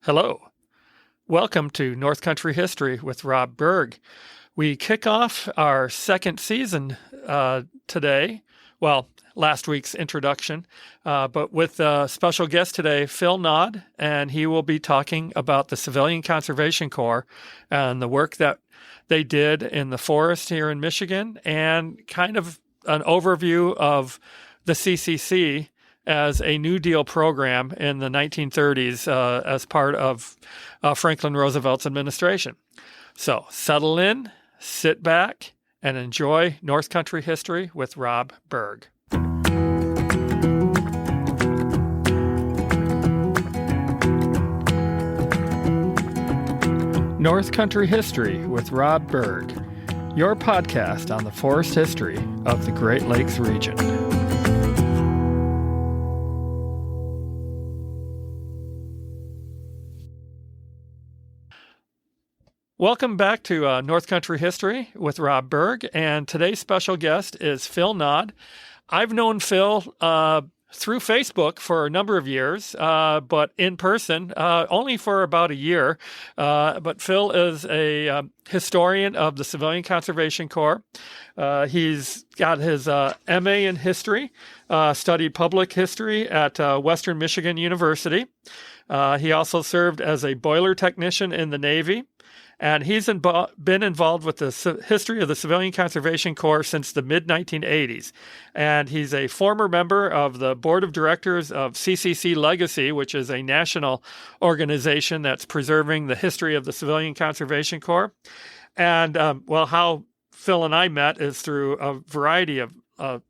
Hello. Welcome to North Country History with Rob Berg. We kick off our second season today. Well, last week's introduction, but with a special guest today, Phil Naud, and he will be talking about the Civilian Conservation Corps and the work that they did in the forest here in Michigan, and kind of an overview of the CCC as a New Deal program in the 1930s as part of Franklin Roosevelt's administration. So settle in, sit back, and enjoy North Country History with Rob Berg. North Country History with Rob Berg, your podcast on the forest history of the Great Lakes region. Welcome back to North Country History with Rob Berg, and today's special guest is Phil Naud. I've known Phil through Facebook for a number of years, but in person only for about a year. But Phil is a historian of the Civilian Conservation Corps. He's got his MA in history, studied public history at Western Michigan University. He also served as a boiler technician in the Navy. And he's been involved with the history of the Civilian Conservation Corps since the mid-1980s. And he's a former member of the board of directors of CCC Legacy, which is a national organization that's preserving the history of the Civilian Conservation Corps. And, how Phil and I met is through a variety of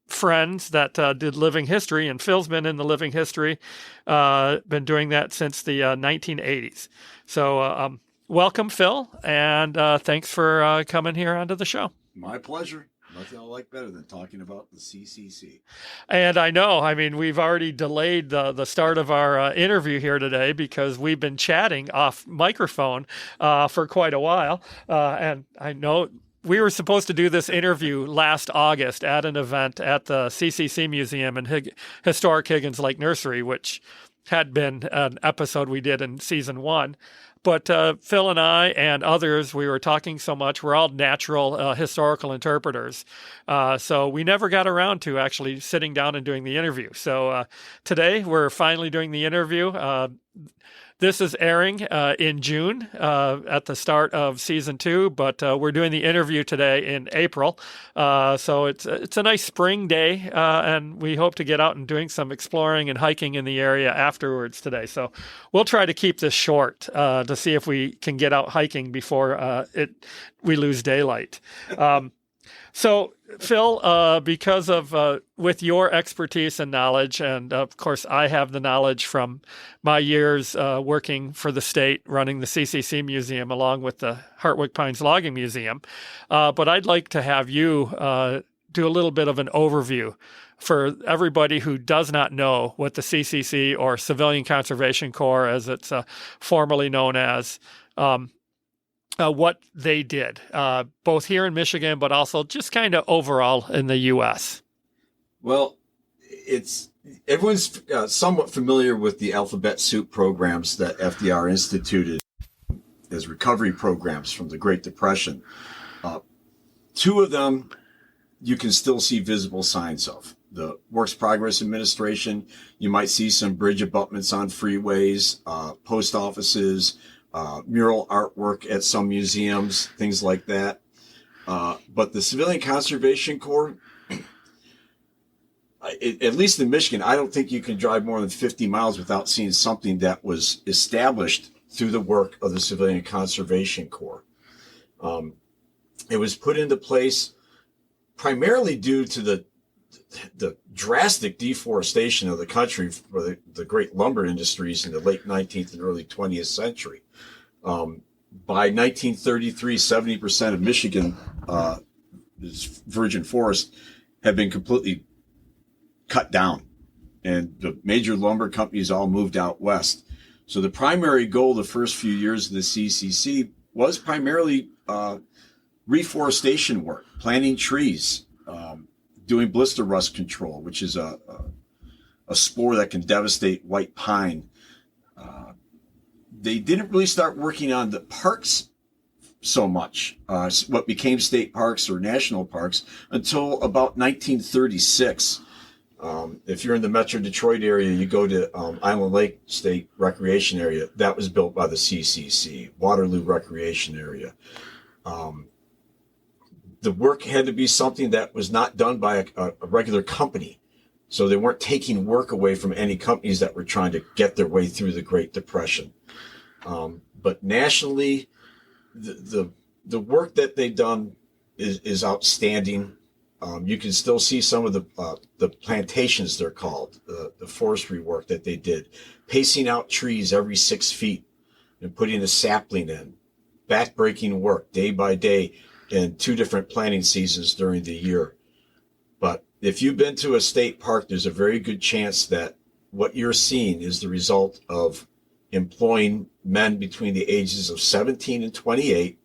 friends that did living history. And Phil's been in the living history, been doing that since the 1980s. So, welcome, Phil, and thanks for coming here onto the show. My pleasure. Nothing I like better than talking about the CCC. And I know, we've already delayed the start of our interview here today because we've been chatting off microphone for quite a while. And I know we were supposed to do this interview last August at an event at the CCC Museum in historic Higgins Lake Nursery, which had been an episode we did in season 1. But Phil and I and others, we were talking so much. We're all natural historical interpreters. So we never got around to actually sitting down and doing the interview. So today we're finally doing the interview. This is airing in June at the start of season 2, but we're doing the interview today in April. So it's a nice spring day, and we hope to get out and doing some exploring and hiking in the area afterwards today. So we'll try to keep this short to see if we can get out hiking before we lose daylight. So, Phil, because of with your expertise and knowledge, and of course I have the knowledge from my years working for the state, running the CCC Museum along with the Hartwick Pines Logging Museum, but I'd like to have you do a little bit of an overview for everybody who does not know what the CCC, or Civilian Conservation Corps as it's formerly known as, what they did, both here in Michigan, but also just kind of overall in the U.S. Well, everyone's somewhat familiar with the alphabet soup programs that FDR instituted as recovery programs from the Great Depression. 2 of them you can still see visible signs of. The Works Progress Administration, you might see some bridge abutments on freeways, post offices, mural artwork at some museums, things like that. But the Civilian Conservation Corps, at least in Michigan, I don't think you can drive more than 50 miles without seeing something that was established through the work of the Civilian Conservation Corps. It was put into place primarily due to the drastic deforestation of the country for the great lumber industries in the late 19th and early 20th century. By 1933, 70% of Michigan virgin forest had been completely cut down, and the major lumber companies all moved out west. So the primary goal the first few years of the CCC was primarily reforestation work, planting trees, doing blister rust control, which is a spore that can devastate white pine, they didn't really start working on the parks so much, what became state parks or national parks, until about 1936. If you're in the Metro Detroit area, you go to Island Lake State Recreation Area. That was built by the CCC. Waterloo Recreation Area. The work had to be something that was not done by a regular company. So they weren't taking work away from any companies that were trying to get their way through the Great Depression. But nationally, the work that they've done is outstanding. You can still see some of the plantations, they're called, the forestry work that they did, pacing out trees every 6 feet and putting a sapling in, backbreaking work day by day in 2 different planting seasons during the year. But if you've been to a state park, there's a very good chance that what you're seeing is the result of employing men between the ages of 17 and 28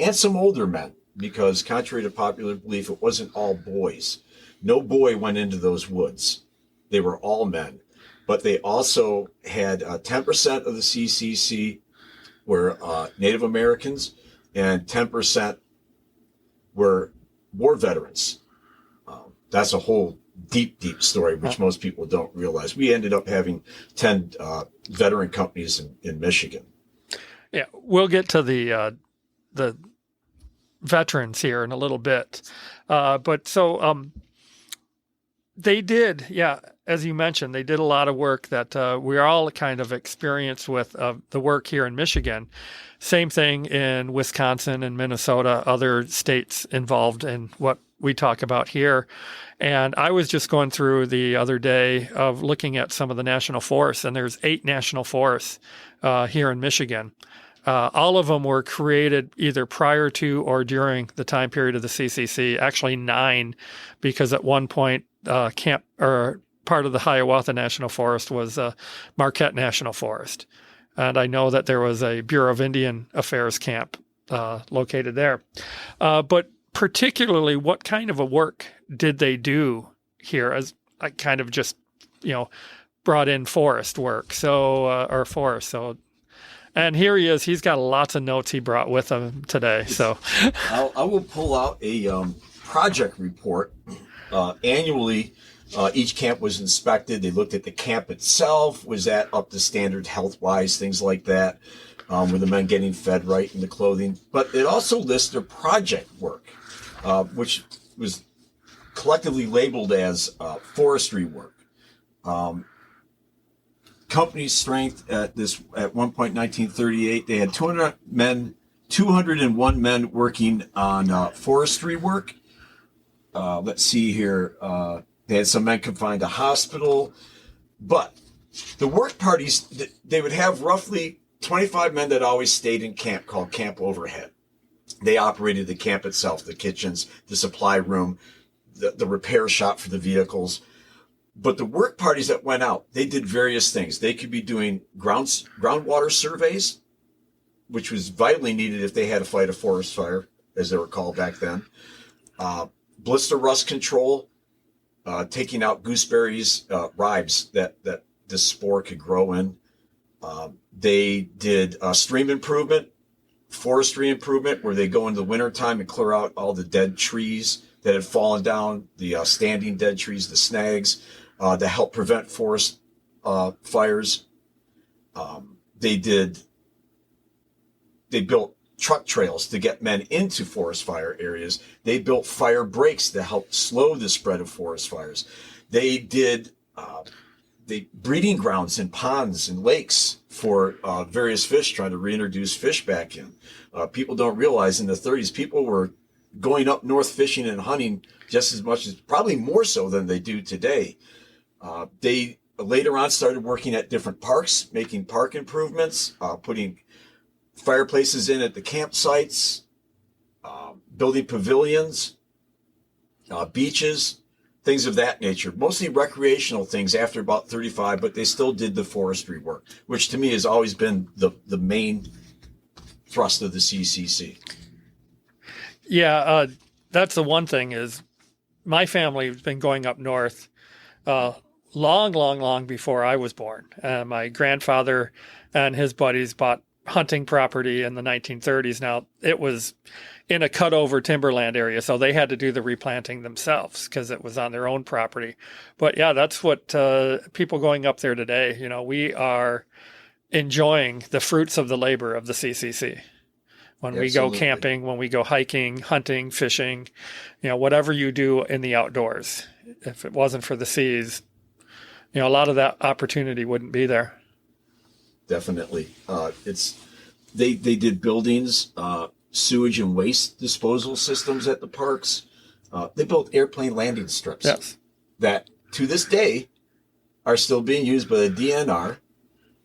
and some older men, because contrary to popular belief, it wasn't all boys. No boy went into those woods. They were all men. But they also had 10% of the CCC were Native Americans and 10% were war veterans. That's a whole deep story, which most people don't realize. We ended up having 10 veteran companies in Michigan. Yeah, we'll get to the veterans here in a little bit. But so they did, yeah, as you mentioned, they did a lot of work that we're all kind of experienced with the work here in Michigan. Same thing in Wisconsin and Minnesota, other states involved in what we talk about here. And I was just going through the other day of looking at some of the national forests, and there's 8 national forests here in Michigan. All of them were created either prior to or during the time period of the CCC. Actually, 9, because at one point, part of the Hiawatha National Forest was Marquette National Forest, and I know that there was a Bureau of Indian Affairs camp located there. But particularly, what kind of a work did they do here? As I kind of just, brought in forest work, or forest. So. And here he is. He's got lots of notes he brought with him today. So I will pull out a project report. Annually, each camp was inspected. They looked at the camp itself. Was that up to standard health-wise, things like that? Were the men getting fed right in the clothing? But it also lists their project work, which was collectively labeled as forestry work. Company strength at one point, 1938, they had 201 men working on forestry work. Let's see here. They had some men confined to hospital, but the work parties, they would have roughly 25 men that always stayed in camp, called camp overhead. They operated the camp itself, the kitchens, the supply room, the repair shop for the vehicles. But the work parties that went out, they did various things. They could be doing groundwater surveys, which was vitally needed if they had to fight a forest fire, as they were called back then. Blister rust control, taking out gooseberries, ribes that this spore could grow in. They did stream improvement, forestry improvement, where they go in the wintertime and clear out all the dead trees that had fallen down, the standing dead trees, the snags, to help prevent forest fires. They built truck trails to get men into forest fire areas. They built fire breaks to help slow the spread of forest fires. They did breeding grounds in ponds and lakes for various fish, trying to reintroduce fish back in. People don't realize in the 30s, people were going up north fishing and hunting just as much, as probably more so than they do today. They later on started working at different parks, making park improvements, putting fireplaces in at the campsites, building pavilions, beaches, things of that nature. Mostly recreational things after about 35, but they still did the forestry work, which to me has always been the main thrust of the CCC. Yeah, that's the one thing is my family has been going up north long, long, long before I was born. My grandfather and his buddies bought hunting property in the 1930s. Now, it was in a cutover timberland area, so they had to do the replanting themselves because it was on their own property. But yeah, that's what people going up there today, we are enjoying the fruits of the labor of the CCC. When we go camping, when we go hiking, hunting, fishing, whatever you do in the outdoors, if it wasn't for the seas, a lot of that opportunity wouldn't be there. Definitely. They did buildings, sewage and waste disposal systems at the parks. They built airplane landing strips that to this day are still being used by the DNR.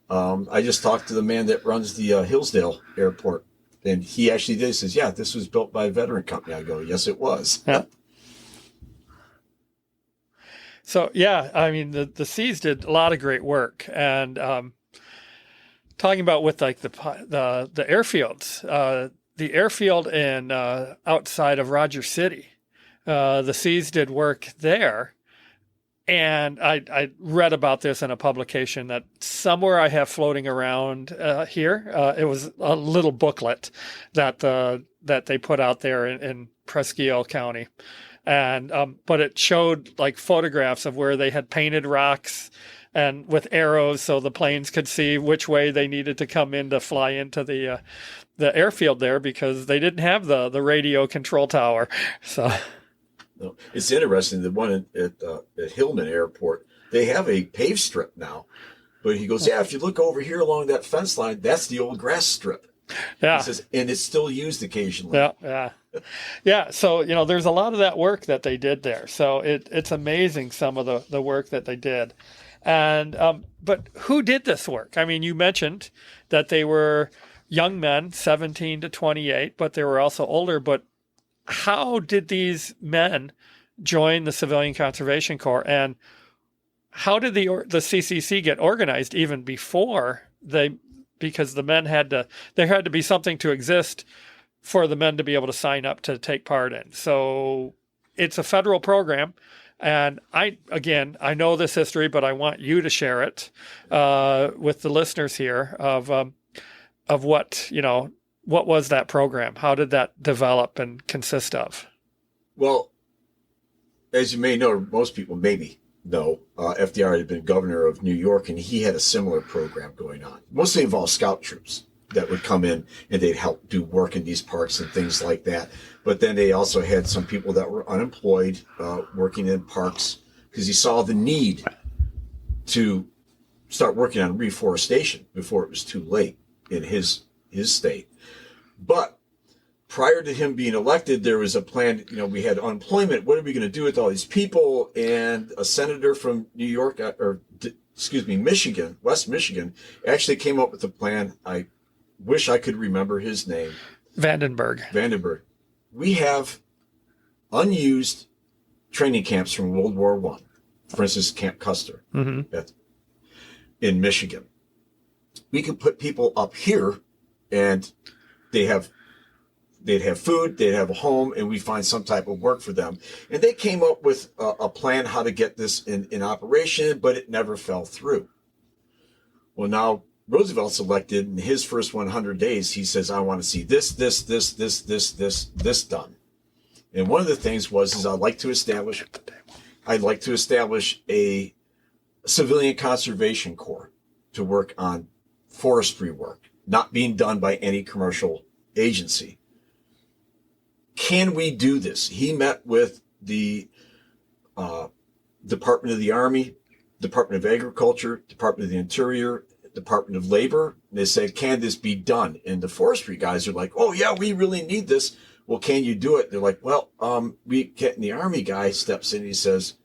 I just talked to the man that runs the Hillsdale Airport, and he actually did. He says, yeah, this was built by a veteran company. I go, yes, it was. Yeah. So, yeah, I mean, the Seas did a lot of great work. And talking about with like the airfields, the airfield in outside of Rogers City, the Seas did work there. And I read about this in a publication that somewhere I have floating around here. It was a little booklet that they put out there in Presque County. And but it showed like photographs of where they had painted rocks and with arrows so the planes could see which way they needed to come in to fly into the airfield there, because they didn't have the radio control tower. So no, it's interesting. The one at Hillman Airport, they have a paved strip now. But he goes, yeah, if you look over here along that fence line, that's the old grass strip. Yeah. He says, and it's still used occasionally. Yeah. So, there's a lot of that work that they did there. So it's amazing, some of the work that they did. And but who did this work? I mean, you mentioned that they were young men, 17 to 28, but they were also older. But how did these men join the Civilian Conservation Corps, and how did the CCC get organized even before because the men there had to be something to exist for the men to be able to sign up to take part in. So it's a federal program. And I know this history, but I want you to share it with the listeners here of what was that program? How did that develop and consist of? Well, as you may know, most people maybe know, FDR had been governor of New York, and he had a similar program going on. Mostly involved scout troops that would come in and they'd help do work in these parks and things like that. But then they also had some people that were unemployed working in parks, because he saw the need to start working on reforestation before it was too late in his state. But prior to him being elected, there was a plan. We had unemployment. What are we going to do with all these people? And a senator from New York, Michigan, West Michigan, actually came up with a plan. I wish I could remember his name. Vandenburg. We have unused training camps from World War I. For instance, Camp Custer in Michigan. We could put people up here, and they'd have food, they'd have a home, and we find some type of work for them. And they came up with a plan how to get this in operation, but it never fell through. Well, now Roosevelt's elected. In his first 100 days, he says, I want to see this done. And one of the things is I'd like to establish a civilian conservation corps to work on forestry work, not being done by any commercial agency. Can we do this? He met with the Department of the Army, Department of Agriculture, Department of the Interior, Department of Labor. And they said, can this be done? And the forestry guys are like, oh, yeah, we really need this. Well, can you do it? They're like, well, the Army guy steps in and he says,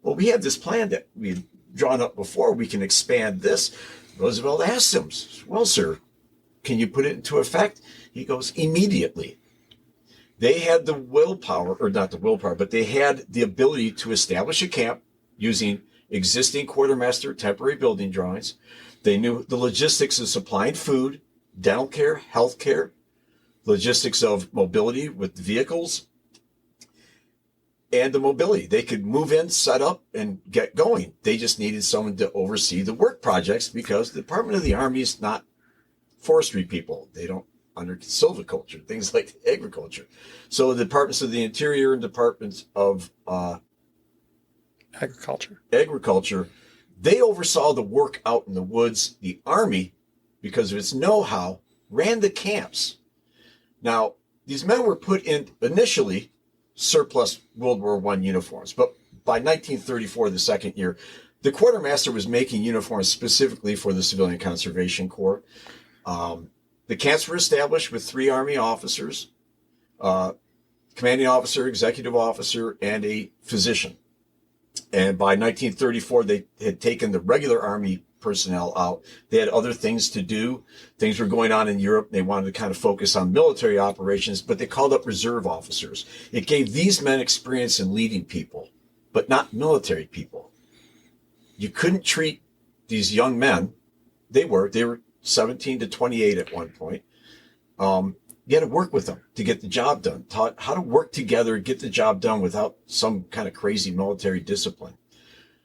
well, we have this plan that we've drawn up before. We can expand this. Roosevelt asked him, well, sir, can you put it into effect? He goes, immediately. They had the willpower, or not the willpower, but they had the ability to establish a camp using existing quartermaster temporary building drawings. They knew the logistics of supplying food, dental care, health care, logistics of mobility with vehicles. and the mobility. They could move in, set up, and get going. They just needed someone to oversee the work projects because the Department of the Army is not forestry people. They don't under silviculture, things like agriculture. So the Departments of the Interior and Departments of agriculture, they oversaw the work out in the woods. The Army, because of its know-how, ran the camps. Now, these men were put in initially surplus World War I uniforms, but by 1934, the second year, the quartermaster was making uniforms specifically for the Civilian Conservation Corps. The camps were established with 3 Army officers, commanding officer, executive officer, and a physician. And by 1934, they had taken the regular Army personnel out. They had other things to do. Things were going on in Europe. They wanted to kind of focus on military operations, but they called up reserve officers. It gave these men experience in leading people, but not military people. You couldn't treat these young men. They were 17 to 28 at one point. You had to work with them to get the job done, taught how to work together, get the job done without some kind of crazy military discipline.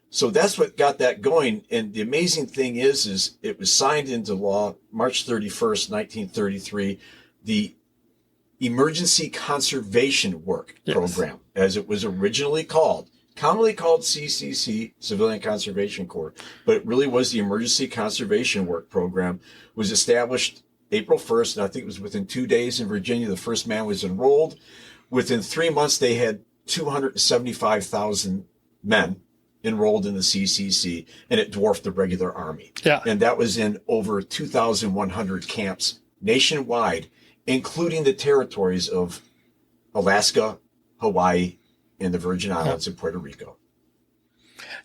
So that's what got that going. And the amazing thing is it was signed into law March 31st, 1933, the Emergency Conservation Work Program, as it was originally called, commonly called CCC, Civilian Conservation Corps, but it really was the Emergency Conservation Work Program, was established April 1st, and I think it was within 2 days in Virginia, the first man was enrolled. Within 3 months, they had 275,000 men enrolled in the CCC, and it dwarfed the regular Army. Yeah. And that was in over 2,100 camps nationwide, including the territories of Alaska, Hawaii, and the Virgin Islands and Puerto Rico.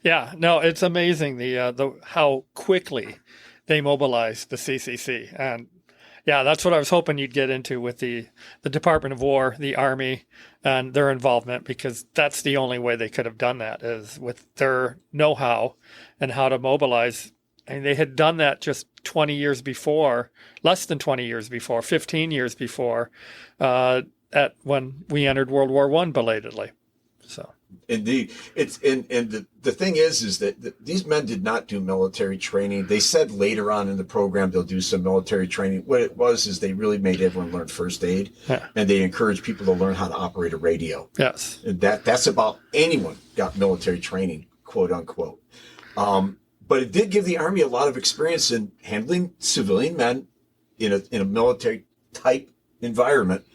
Yeah, no, it's amazing the how quickly they mobilized the CCC. And yeah, that's what I was hoping you'd get into with the Department of War, the Army, and their involvement, because that's the only way they could have done that, is with their know-how and how to mobilize. And they had done that just 20 years before, less than 20 years before, 15 years before, at when we entered World War I belatedly. So. Indeed. The thing is that these men did not do military training. They said later on in the program they'll do some military training. What it was is they really made everyone learn first aid, and they encouraged people to learn how to operate a radio. Yes. And that's about anyone got military training, quote unquote. But it did give the Army a lot of experience in handling civilian men in a military type environment,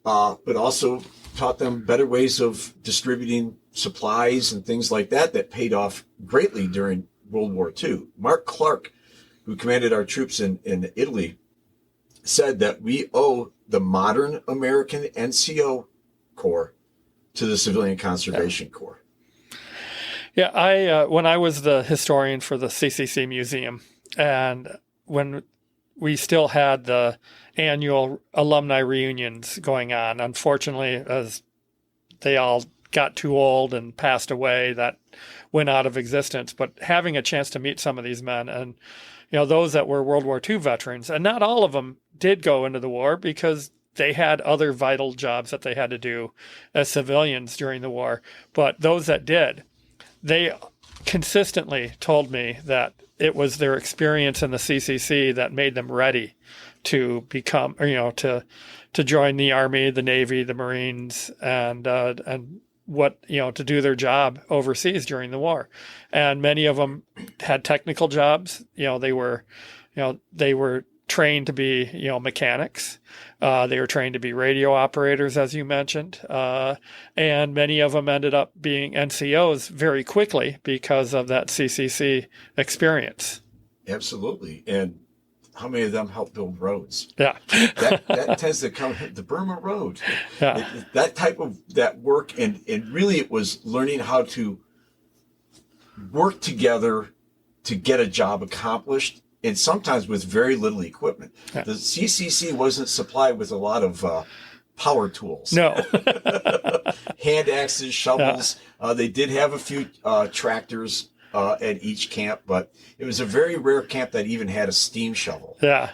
but also taught them better ways of distributing supplies and things like that paid off greatly during World War II. Mark Clark, who commanded our troops in Italy, said that we owe the modern American NCO Corps to the Civilian Conservation Corps. Yeah, I when I was the historian for the CCC Museum, and when we still had the annual alumni reunions going on. Unfortunately, as they all got too old and passed away, that went out of existence. But having a chance to meet some of these men, and those that were World War II veterans, and not all of them did go into the war because they had other vital jobs that they had to do as civilians during the war. But those that did, they consistently told me that it was their experience in the CCC that made them ready to become, to join the Army, the Navy, the Marines, and what, to do their job overseas during the war. And many of them had technical jobs. They were trained to be, mechanics. They were trained to be radio operators, as you mentioned. And many of them ended up being NCOs very quickly because of that CCC experience. Absolutely. And how many of them helped build roads? Yeah. that tends to come, the Burma Road. Yeah. That type of that work. And really it was learning how to work together to get a job accomplished, and sometimes with very little equipment. Yeah. The CCC wasn't supplied with a lot of power tools. No. Hand axes, shovels. Yeah. They did have a few tractors at each camp, but it was a very rare camp that even had a steam shovel. Yeah.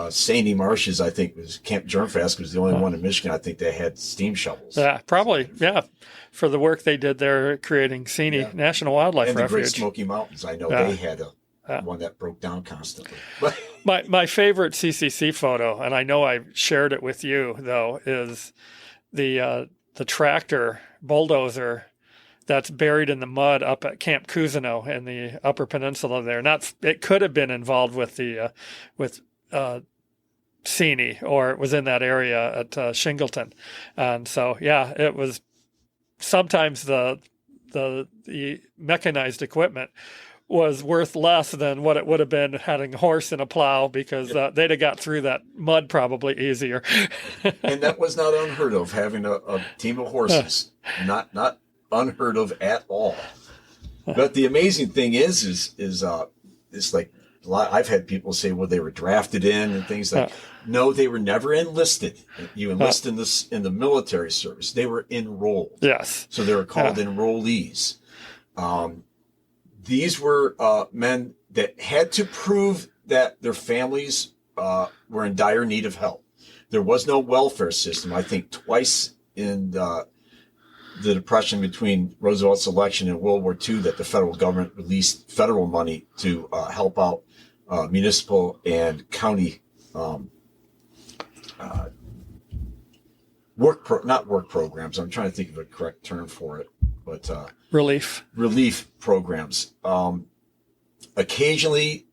Sandy Marshes, I think, was Camp Germfast, was the only one in Michigan. I think they had steam shovels. Yeah, probably. Yeah, for the work they did there creating Seney National Wildlife and Refuge. the Great Smoky Mountains. I know they had one that broke down constantly. But my favorite CCC photo, and I know I shared it with you though, is the tractor bulldozer that's buried in the mud up at Camp Couzens in the Upper Peninsula there. It could have been involved with the Seney, or it was in that area at Shingleton, and so it was sometimes the mechanized equipment was worth less than what it would have been having a horse and a plow, because they'd have got through that mud probably easier. And that was not unheard of, having a team of horses. Not unheard of at all. But the amazing thing is it's like I've had people say, well, they were drafted in and things like. No, they were never enlisted. You enlist in the military service. They were enrolled. Yes. So they were called enrollees. These were men that had to prove that their families were in dire need of help. There was no welfare system. I think twice in the Depression between Roosevelt's election and World War II that the federal government released federal money to help out municipal and county not work programs. I'm trying to think of a correct term for it, but relief programs. Occasionally,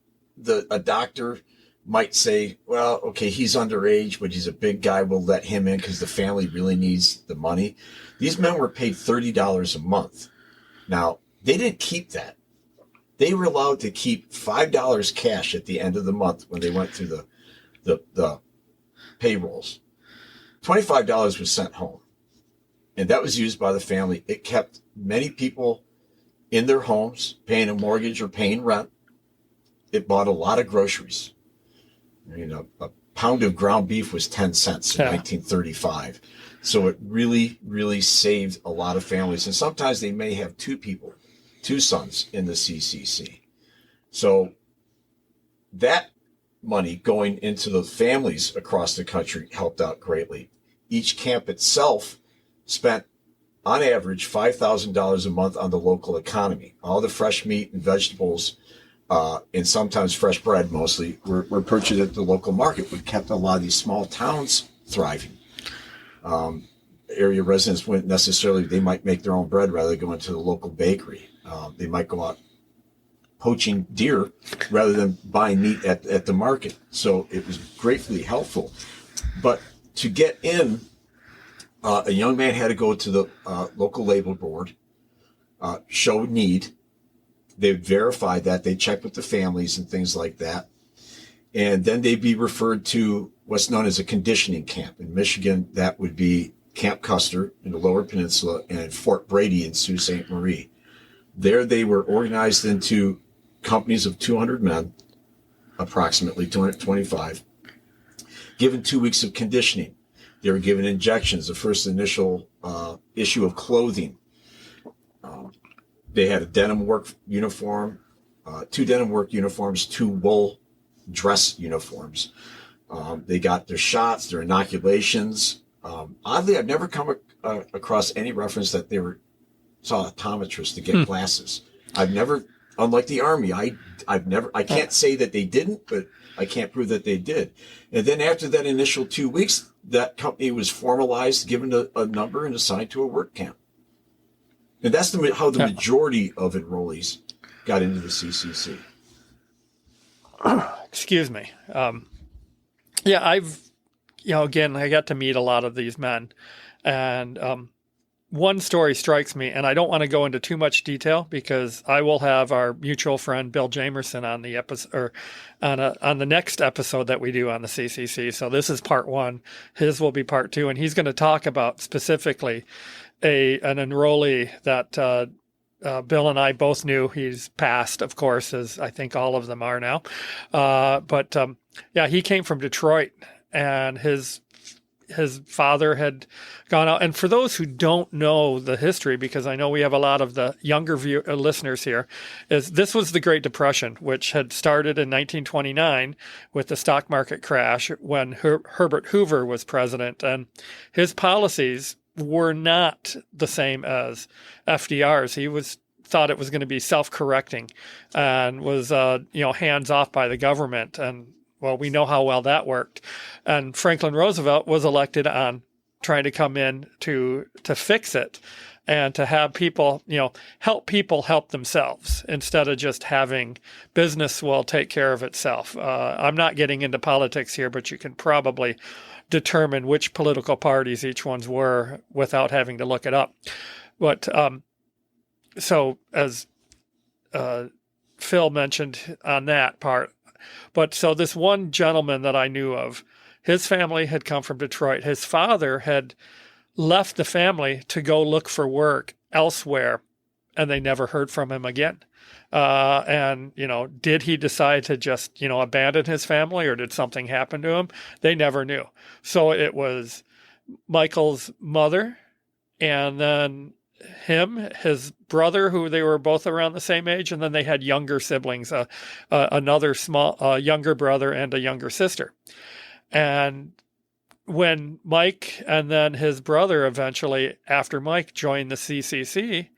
a doctor might say, well, okay, he's underage, but he's a big guy. We'll let him in because the family really needs the money. These men were paid $30 a month. Now, they didn't keep that. They were allowed to keep $5 cash at the end of the month when they went through the payrolls. $25 was sent home, and that was used by the family. It kept many people in their homes, paying a mortgage or paying rent. It bought a lot of groceries. A pound of ground beef was 10 cents in 1935. So it really, really saved a lot of families. And sometimes they may have two sons in the CCC. So that money going into the families across the country helped out greatly. Each camp itself spent, on average, $5,000 a month on the local economy. All the fresh meat and vegetables, and sometimes fresh bread mostly, were purchased at the local market, which kept a lot of these small towns thriving. Area residents wouldn't necessarily, they might make their own bread rather than go into the local bakery. They might go out poaching deer rather than buying meat at the market. So it was greatly helpful. But to get in, a young man had to go to the local labor board, show need. They would verify that. They check with the families and things like that. And then they'd be referred to what's known as a conditioning camp. In Michigan, that would be Camp Custer in the Lower Peninsula and Fort Brady in Sault Ste. Marie. There they were organized into companies of 200 men, approximately 225, given 2 weeks of conditioning. They were given injections, the first initial issue of clothing. They had a denim work uniform, 2 denim work uniforms, 2 wool dress uniforms. They got their shots, their inoculations. Oddly, I've never come across any reference that they saw optometrists to get glasses. I've never, unlike the Army, I can't say that they didn't, but I can't prove that they did. And then after that initial 2 weeks, that company was formalized, given a number, and assigned to a work camp. And that's how the majority of enrollees got into the CCC. Excuse me. Again, I got to meet a lot of these men, and one story strikes me, and I don't want to go into too much detail because I will have our mutual friend Bill Jamerson on the episode, or on the next episode that we do on the CCC. So this is part 1. His will be part 2, and he's going to talk about specifically an enrollee that Bill and I both knew. He's passed, of course, as I think all of them are now. But he came from Detroit, and his his father had gone out. And for those who don't know the history, because I know we have a lot of the younger listeners here, is this was the Great Depression, which had started in 1929 with the stock market crash when Herbert Hoover was president, and his policies were not the same as FDR's. He thought it was going to be self-correcting and was hands off by the government. And well, we know how well that worked. And Franklin Roosevelt was elected on trying to come in to fix it and to have people, help themselves instead of just having business will take care of itself. I'm not getting into politics here, but you can probably determine which political parties each ones were without having to look it up. But so as Phil mentioned on that part, but so this one gentleman that I knew of, his family had come from Detroit. His father had left the family to go look for work elsewhere, and they never heard from him again. And did he decide to just, abandon his family, or did something happen to him? They never knew. So it was Michael's mother, and then him, his brother, who they were both around the same age, and then they had younger siblings, another younger brother and a younger sister. And when Mike and then his brother eventually, after Mike, joined the CCC,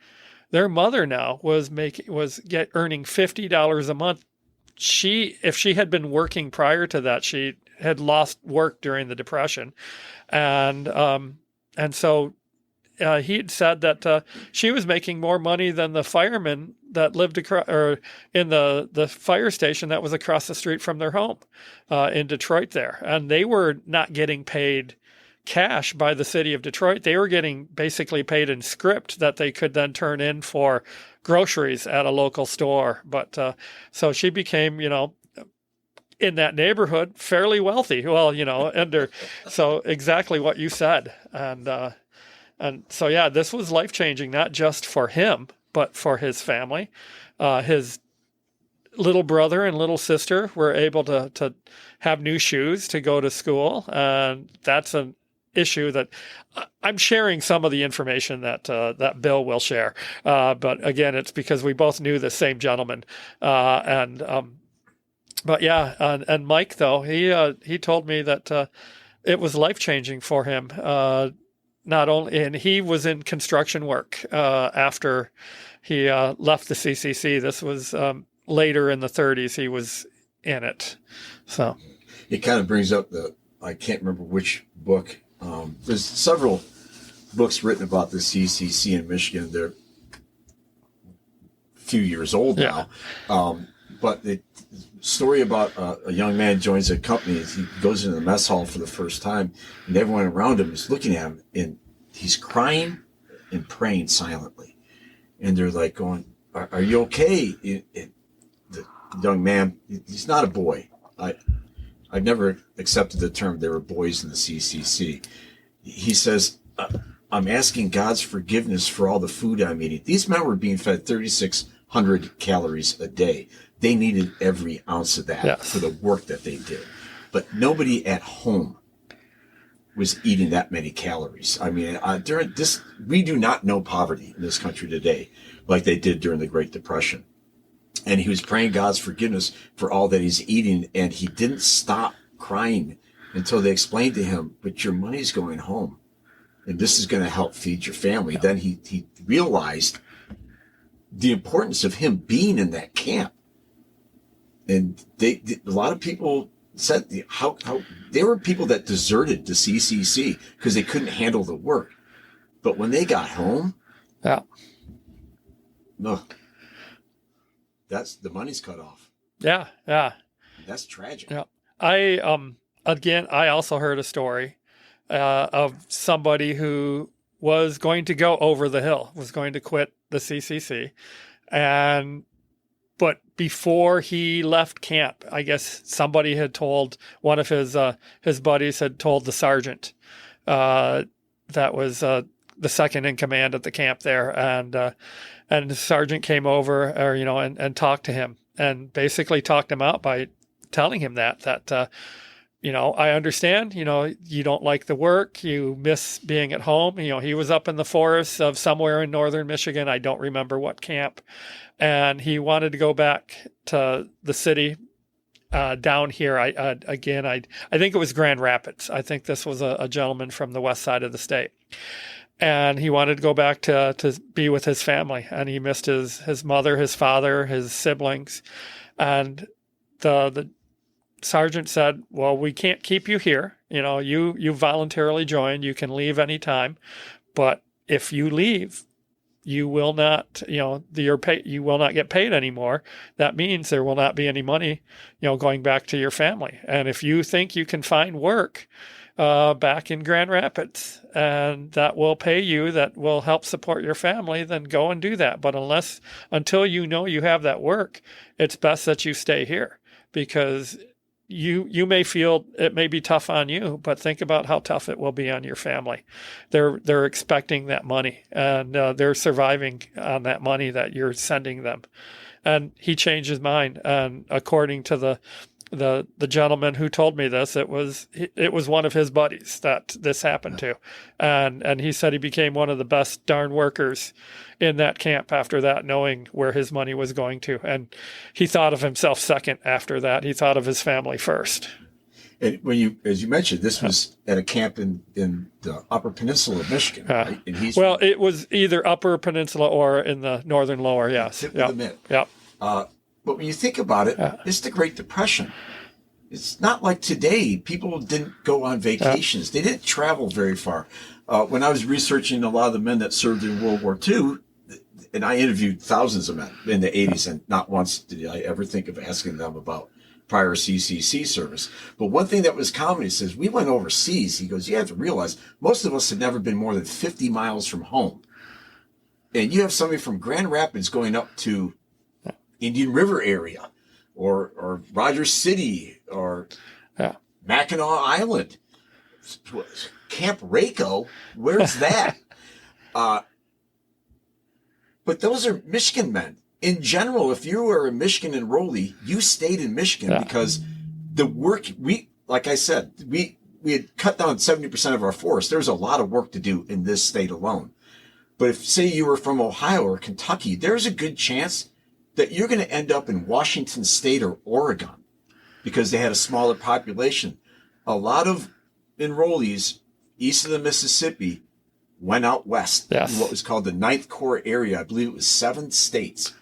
their mother now was earning $50 a month. If she had been working prior to that, she had lost work during the Depression, and so he had said that she was making more money than the firemen that lived in the fire station that was across the street from their home in Detroit there. And they were not getting paid cash by the city of Detroit. They were getting basically paid in script that they could then turn in for groceries at a local store. But so she became, in that neighborhood, fairly wealthy. Well, so exactly what you said. And so, yeah, this was life-changing, not just for him, but for his family. His little brother and little sister were able to have new shoes to go to school. And that's an issue that I'm sharing some of the information that Bill will share. But again, it's because we both knew the same gentleman. But yeah, and Mike, though, he told me that it was life-changing for him. Not only, and he was in construction work after he left the CCC. This was later in the 30s. He was in it. So it kind of brings up I can't remember which book. There's several books written about the CCC in Michigan. They're a few years old now. But the story about a young man joins a company. He goes into the mess hall for the first time, and everyone around him is looking at him, and he's crying and praying silently. And they're like going, are you okay? The young man, he's not a boy. I've never accepted the term they were boys in the CCC. He says, I'm asking God's forgiveness for all the food I'm eating. These men were being fed 3,600 calories a day. They needed every ounce of that for the work that they did. But nobody at home was eating that many calories. I mean, during this, we do not know poverty in this country today like they did during the Great Depression. And he was praying God's forgiveness for all that he's eating, and he didn't stop crying until they explained to him, but your money's going home, and this is going to help feed your family. Then he realized the importance of him being in that camp. And a lot of people said how there were people that deserted the CCC because they couldn't handle the work. But when they got home, no, that's the money's cut off. Yeah. That's tragic. Yeah. I also heard a story of somebody who was going to go over the hill, was going to quit the CCC, but before he left camp, I guess somebody had told one of his buddies had told the sergeant that was the second in command at the camp there, and the sergeant came over, and talked to him, and basically talked him out by telling him that I understand, you don't like the work, you miss being at home. He was up in the forests of somewhere in northern Michigan. I don't remember what camp. And he wanted to go back to the city down here. I think it was Grand Rapids. I think this was a gentleman from the west side of the state. And he wanted to go back to be with his family. And he missed his mother, his father, his siblings. And the sergeant said, well, we can't keep you here. You voluntarily joined. You can leave anytime. But if you leave, you will not, you will not get paid anymore. That means there will not be any money, going back to your family. And if you think you can find work back in Grand Rapids and that will pay you, that will help support your family, then go and do that. But until you have that work, it's best that you stay here, because you may feel it may be tough on you, but think about how tough it will be on your family. They're expecting that money, and they're surviving on that money that you're sending them. And he changed his mind. And according to the gentleman who told me this, it was one of his buddies that this happened to, and he said he became one of the best darn workers in that camp after that, knowing where his money was going to. And he thought of himself second after that. He thought of his family first. And as you mentioned, this was at a camp in the Upper Peninsula of Michigan, right? And it was either Upper Peninsula or in the northern Lower. Yes. Tip of the mid. Yep. But when you think about it, it's the Great Depression. It's not like today. People didn't go on vacations. They didn't travel very far. When I was researching a lot of the men that served in World War II, and I interviewed thousands of men in the 80s, and not once did I ever think of asking them about prior CCC service. But one thing that was common, he says, we went overseas. He goes, you have to realize most of us had never been more than 50 miles from home. And you have somebody from Grand Rapids going up to Indian River area or Rogers City or Mackinac Island. Camp Rako, where's that? But those are Michigan men. In general, if you were a Michigan enrollee, you stayed in Michigan because the work like I said, we had cut down 70% of our forest. There's a lot of work to do in this state alone. But if, say, you were from Ohio or Kentucky, there's a good chance that you're going to end up in Washington State or Oregon because they had a smaller population. A lot of enrollees east of the Mississippi went out west in what was called the Ninth Corps area. I believe it was 7 states,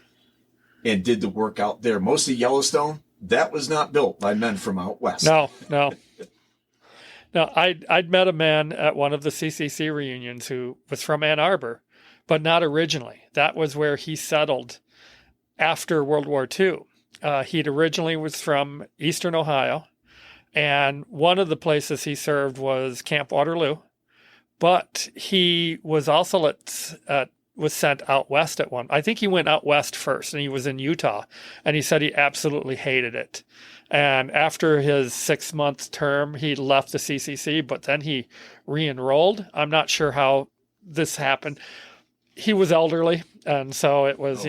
and did the work out there. Most of Yellowstone, that was not built by men from out west. No. I'd met a man at one of the CCC reunions who was from Ann Arbor, but not originally. That was where he settled after World War II. He'd originally was from Eastern Ohio, and one of the places he served was Camp Waterloo. But he was also was sent out west at one. I think he went out west first, and he was in Utah, and he said he absolutely hated it. And after his 6-month term, he left the CCC, but then he re-enrolled. I'm not sure how this happened. He was elderly, and so it was,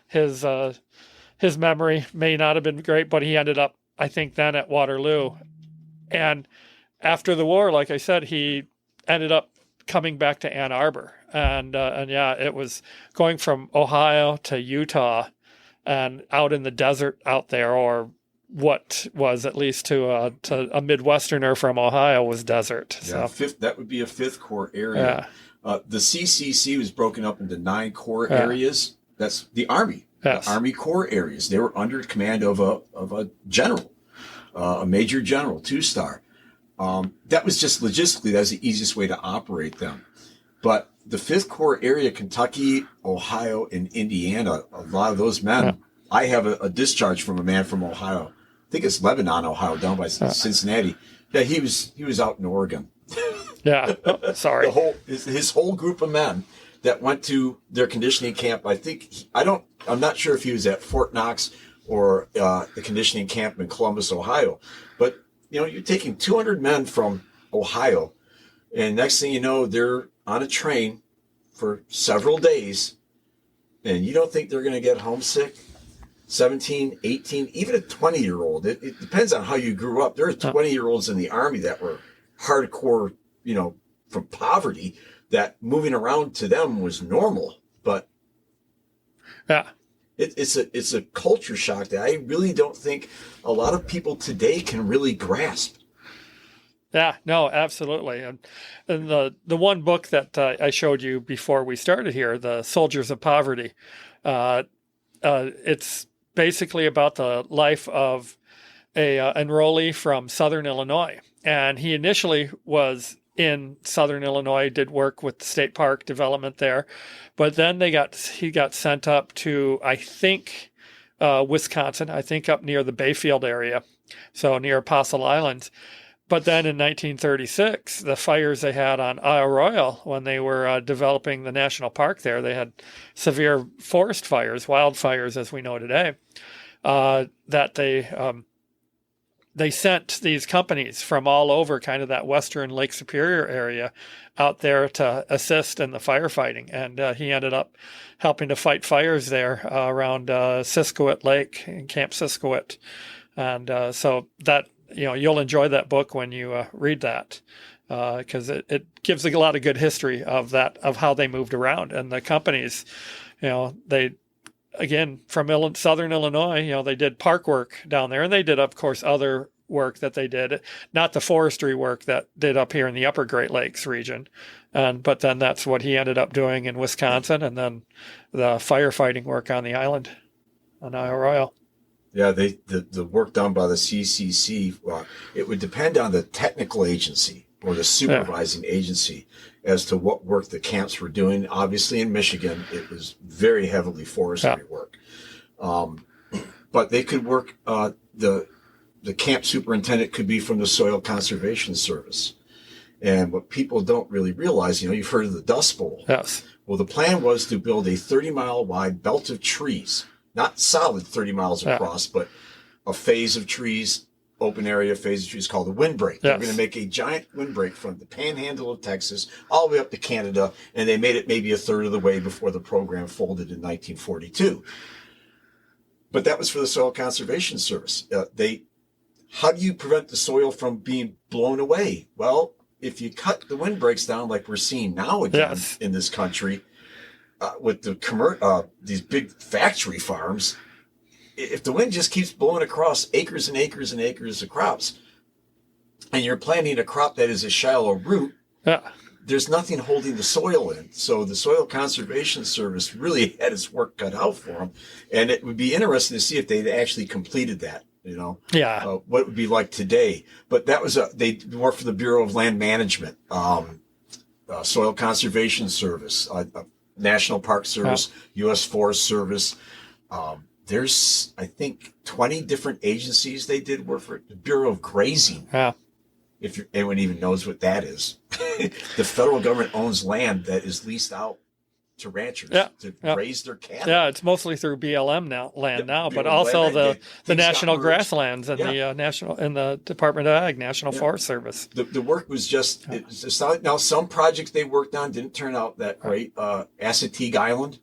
his memory may not have been great, but he ended up, I think, then at Waterloo. And after the war, like I said, he ended up coming back to Ann Arbor. And it was going from Ohio to Utah and out in the desert out there, or what was at least to a Midwesterner from Ohio was desert. Yeah, so. That would be a 5th Corps area. The CCC was broken up into 9 Corps areas. That's the Army, the Army Corps areas. They were under command of a general, a major general, 2-star. That was just logistically, that's the easiest way to operate them. But the 5th Corps area, Kentucky, Ohio, and Indiana, a lot of those men, I have a discharge from a man from Ohio. I think it's Lebanon, Ohio, down by Cincinnati. Yeah, he was out in Oregon. Sorry. His whole group of men that went to their conditioning camp. I'm not sure if he was at Fort Knox or the conditioning camp in Columbus, Ohio. But you're taking 200 men from Ohio, and next thing you know, they're on a train for several days, and you don't think they're going to get homesick? 17, 18, even a 20-year-old. It depends on how you grew up. There are 20-year-olds in the Army that were hardcore, from poverty, that moving around to them was normal. But yeah, it's a culture shock that I really don't think a lot of people today can really grasp. yeah, no, absolutely. And the one book that I showed you before we started here, The Soldiers of Poverty, it's basically about the life of a enrollee from Southern Illinois. And he initially was in Southern Illinois, did work with the state park development there. But then he got sent up to, I think, Wisconsin, I think up near the Bayfield area, so near Apostle Islands. But then in 1936, the fires they had on Isle Royale, when they were developing the national park there, they had severe forest fires, wildfires as we know today, that they sent these companies from all over kind of that western Lake Superior area out there to assist in the firefighting. And he ended up helping to fight fires there around Siskiwit Lake and Camp Siskiwit. And so that, you'll enjoy that book when you read that, because it gives a lot of good history of how they moved around. And the companies, they, again, from Southern Illinois, they did park work down there, and they did, of course, other work that they did, not the forestry work that did up here in the Upper Great Lakes region. But then that's what he ended up doing in Wisconsin, and then the firefighting work on the island, on Isle Royale. Yeah, the work done by the CCC, it would depend on the technical agency or the supervising agency as to what work the camps were doing. Obviously, in Michigan, it was very heavily forestry work. But they could work, the camp superintendent could be from the Soil Conservation Service. And what people don't really realize, you've heard of the Dust Bowl. Yes. Well, the plan was to build a 30-mile wide belt of trees. Not solid 30 miles across, but a phase of trees, open area phase of trees called the windbreak. Yes. They're going to make a giant windbreak from the panhandle of Texas all the way up to Canada, and they made it maybe a third of the way before the program folded in 1942. But that was for the Soil Conservation Service. How do you prevent the soil from being blown away? Well, if you cut the windbreaks down like we're seeing now again in this country, with these big factory farms, if the wind just keeps blowing across acres and acres and acres of crops, and you're planting a crop that is a shallow root, there's nothing holding the soil in. So the Soil Conservation Service really had its work cut out for them, and it would be interesting to see if they'd actually completed that. What it would be like today. But that was they worked for the Bureau of Land Management, Soil Conservation Service, National Park Service, U.S. Forest Service. There's, I think, 20 different agencies they did work for. The Bureau of Grazing. Yeah. If anyone even knows what that is. The federal government owns land that is leased out to ranchers to raise their cattle. Yeah, it's mostly through BLM now, but also the national grasslands and the Department of Ag, National Forest Service. The work was just now some projects they worked on didn't turn out that great. Assateague Island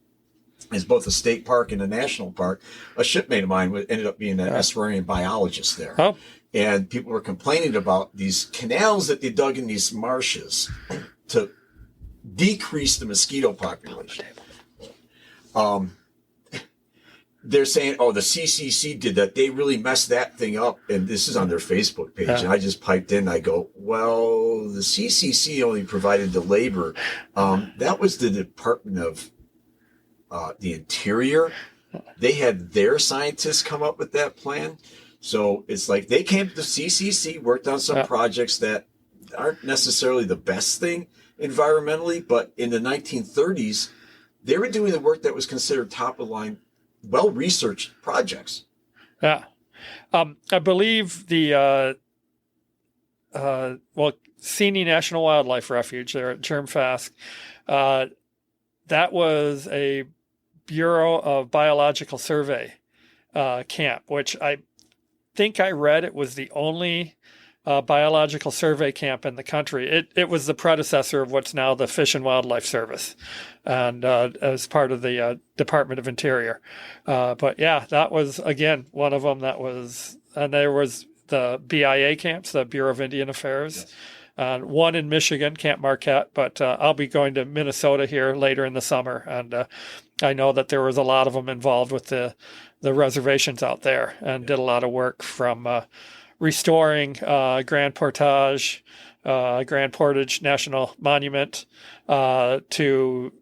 is both a state park and a national park. A shipmate of mine ended up being an estuarine biologist there. Oh. And people were complaining about these canals that they dug in these marshes to decrease the mosquito population. They're saying, the CCC did that. They really messed that thing up. And this is on their Facebook page. And I just piped in. I go, well, the CCC only provided the labor. That was the Department of the Interior. They had their scientists come up with that plan. So it's like they came to the CCC, worked on some projects that aren't necessarily the best thing environmentally, but in the 1930s, they were doing the work that was considered top of the line, well-researched projects. Yeah. I believe the Seney National Wildlife Refuge there at Germfask, that was a Bureau of Biological Survey camp, which I think I read it was the only biological survey camp in the country. It was the predecessor of what's now the Fish and Wildlife Service, and as part of the Department of Interior. But yeah, that was again one of them. That was, and there was the BIA camps, the Bureau of Indian Affairs. Yes. One in Michigan, Camp Marquette, but I'll be going to Minnesota here later in the summer, and I know that there was a lot of them involved with the reservations out there, and did a lot of work from restoring Grand Portage National Monument to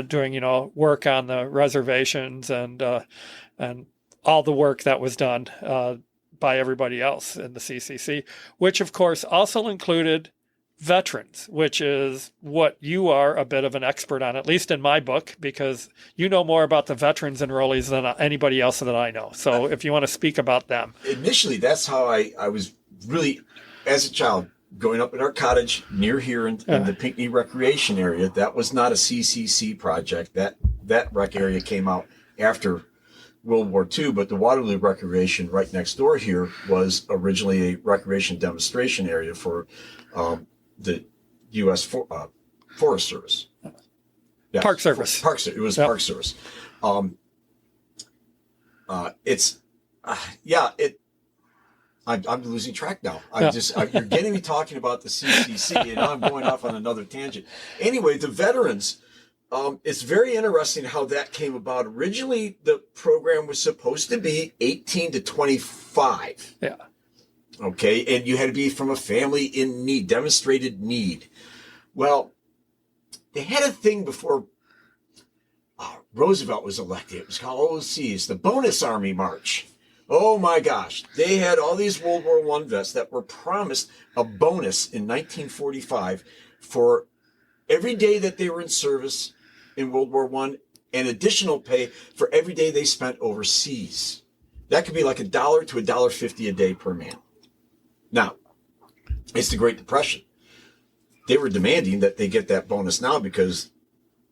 doing work on the reservations and all the work that was done by everybody else in the CCC, which of course also included veterans, which is what you are a bit of an expert on, at least in my book, because you know more about the veterans enrollees than anybody else that I know. So if you want to speak about them. Initially, that's how I was really, as a child, growing up in our cottage near here in the Pinckney Recreation area. That was not a CCC project. That rec area came out after World War II, but the Waterloo Recreation right next door here was originally a recreation demonstration area for the U.S. Forest Service. Yes, Park Service. It was Park Service. I'm losing track now. You're getting me talking about the CCC, and now I'm going off on another tangent. Anyway, the veterans. It's very interesting how that came about. Originally, the program was supposed to be 18 to 25. Yeah. Okay, and you had to be from a family in need, demonstrated need. Well, they had a thing before Roosevelt was elected. It was called the Bonus Army March. Oh my gosh. They had all these World War I vets that were promised a bonus in 1945 for every day that they were in service in World War I, and additional pay for every day they spent overseas. That could be like $1 to $1.50 a day per man. Now, it's the Great Depression. They were demanding that they get that bonus now because,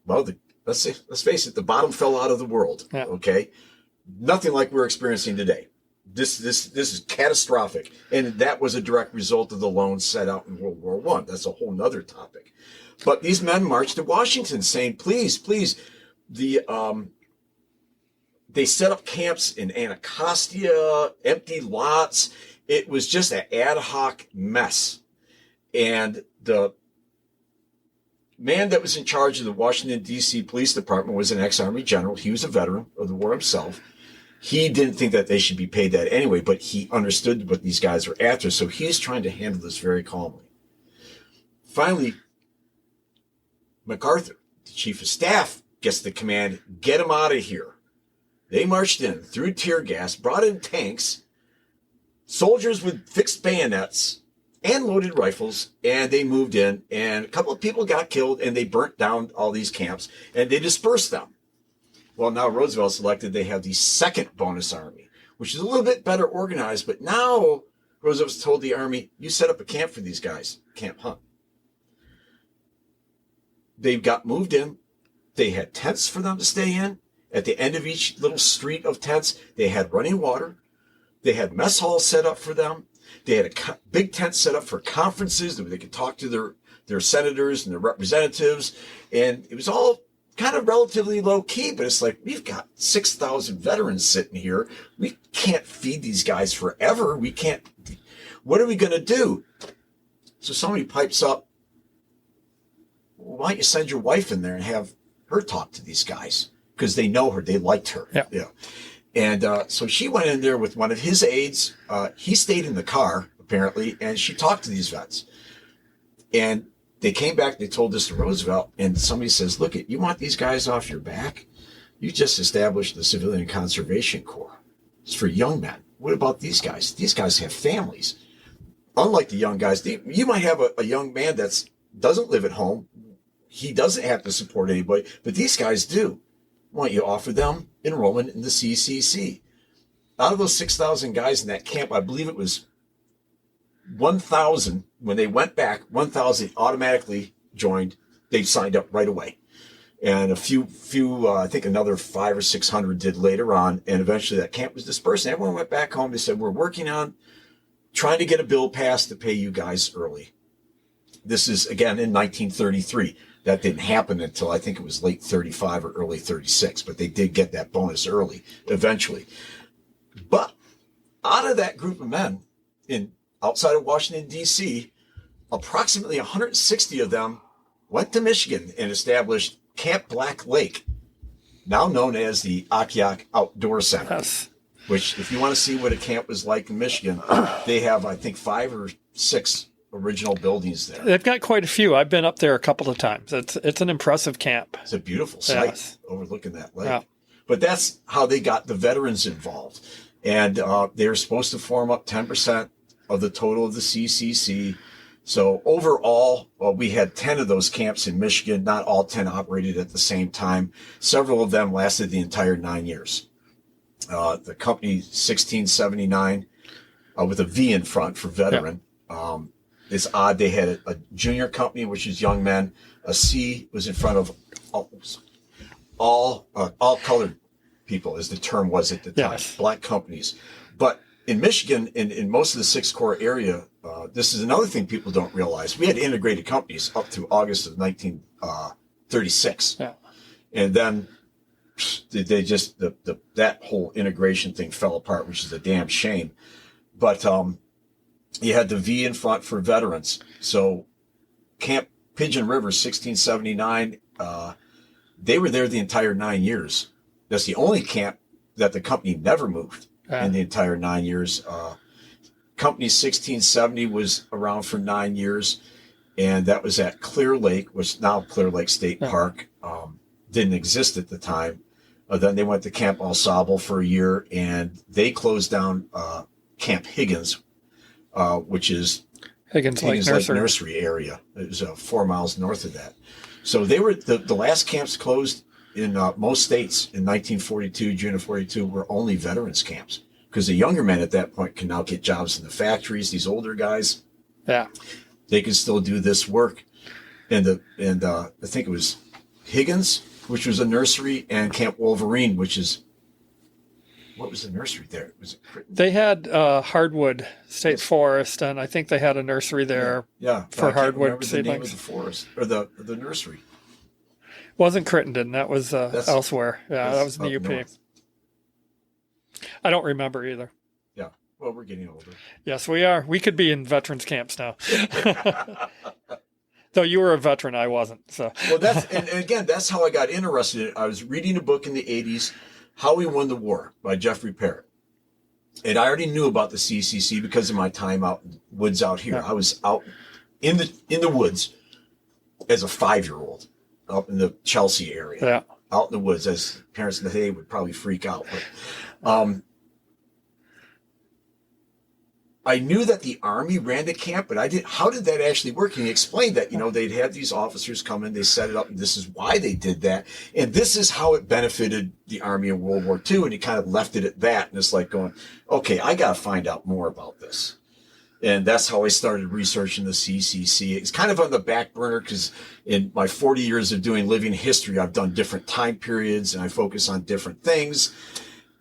well, let's face it, the bottom fell out of the world. Yeah. Okay, nothing like we're experiencing today. This is catastrophic, and that was a direct result of the loans set out in World War I. That's a whole nother topic. But these men marched to Washington saying, please, they set up camps in Anacostia, empty lots. It was just an ad hoc mess. And the man that was in charge of the Washington, D.C. Police Department was an ex-Army general. He was a veteran of the war himself. He didn't think that they should be paid that anyway, but he understood what these guys were after. So he's trying to handle this very calmly. Finally, MacArthur, the chief of staff, gets the command, get them out of here. They marched in, threw tear gas, brought in tanks, soldiers with fixed bayonets and loaded rifles, and they moved in, and a couple of people got killed, and they burnt down all these camps, and they dispersed them. Well, now Roosevelt's elected, they have the second bonus army, which is a little bit better organized, but now Roosevelt's told the army, you set up a camp for these guys, Camp Hunt. They got moved in. They had tents for them to stay in. At the end of each little street of tents, they had running water. They had mess halls set up for them. They had a big tent set up for conferences that they could talk to their senators and their representatives. And it was all kind of relatively low key, but it's like, we've got 6,000 veterans sitting here. We can't feed these guys forever. What are we going to do? So somebody pipes up, why don't you send your wife in there and have her talk to these guys? Because they know her, they liked her. Yeah. And so she went in there with one of his aides. He stayed in the car, apparently, and she talked to these vets. And they came back, they told this to Roosevelt, and somebody says, look, you want these guys off your back? You just established the Civilian Conservation Corps. It's for young men. What about these guys? These guys have families. Unlike the young guys, you might have a young man that doesn't live at home. He doesn't have to support anybody, but these guys do. Why don't you offer them enrollment in the CCC? Out of those 6,000 guys in that camp, I believe it was 1,000. When they went back, 1,000 automatically joined. They signed up right away. And a few, I think another 500 or 600 did later on. And eventually that camp was dispersed. And everyone went back home. They said, we're working on trying to get a bill passed to pay you guys early. This is, again, in 1933. That didn't happen until I think it was late 35 or early 36, but they did get that bonus early eventually. But out of that group of men outside of Washington, D.C., approximately 160 of them went to Michigan and established Camp Black Lake, now known as the Akiak Outdoor Center. Yes. Which, if you want to see what a camp was like in Michigan, they have, I think, 5 or 6 original buildings there. They've got quite a few. I've been up there a couple of times. It's an impressive camp. It's a beautiful site, yes, overlooking that lake. Yeah. But that's how they got the veterans involved. And they were supposed to form up 10% of the total of the CCC. So overall, we had 10 of those camps in Michigan. Not all 10 operated at the same time. Several of them lasted the entire 9 years. The company 1679 with a V in front for veteran. Yeah. It's odd. They had a junior company, which is young men. A C was in front of all colored people, as the term was at the time, yes, black companies. But in Michigan, in most of the 6 Corps area, this is another thing people don't realize. We had integrated companies up through August of 1936. Yeah. And then they just, that whole integration thing fell apart, which is a damn shame. But you had the V in front for veterans. So Camp Pigeon River, 1679, they were there the entire 9 years. That's the only camp that the company never moved in the entire 9 years. Company 1670 was around for 9 years, and that was at Clear Lake, which now Clear Lake State Park. Didn't exist at the time. Then they went to Camp Al Sable for a year, and they closed down Camp Higgins, which is Higgins Lake Nursery area. It was 4 miles north of that. So they were the last camps closed in most states in 1942, June of 42, were only veterans camps, because the younger men at that point can now get jobs in the factories. These older guys, they can still do this work. And I think it was Higgins, which was a nursery, and Camp Wolverine, which is, what was the nursery there? Was it? They had Hardwood State Forest, and I think they had a nursery there. For hardwood seedlings. The name of the forest or the nursery. Wasn't Crittenden. That was elsewhere. Yeah, that was in the UP. North. I don't remember either. Yeah. Well, we're getting older. Yes, we are. We could be in veterans camps now. Though you were a veteran, I wasn't. So. Well, and again, that's how I got interested in it. I was reading a book in the 80s, How We Won the War by Jeffrey Parrott. And I already knew about the CCC because of my time out in the woods out here. Yeah. I was out in the woods as a 5-year-old up in the Chelsea area, out in the woods, as parents today would probably freak out. But, I knew that the Army ran the camp, but how did that actually work? And he explained that, they'd have these officers come in, they set it up, and this is why they did that. And this is how it benefited the Army in World War II. And he kind of left it at that. And it's like going, okay, I got to find out more about this. And that's how I started researching the CCC. It's kind of on the back burner because in my 40 years of doing living history, I've done different time periods and I focus on different things.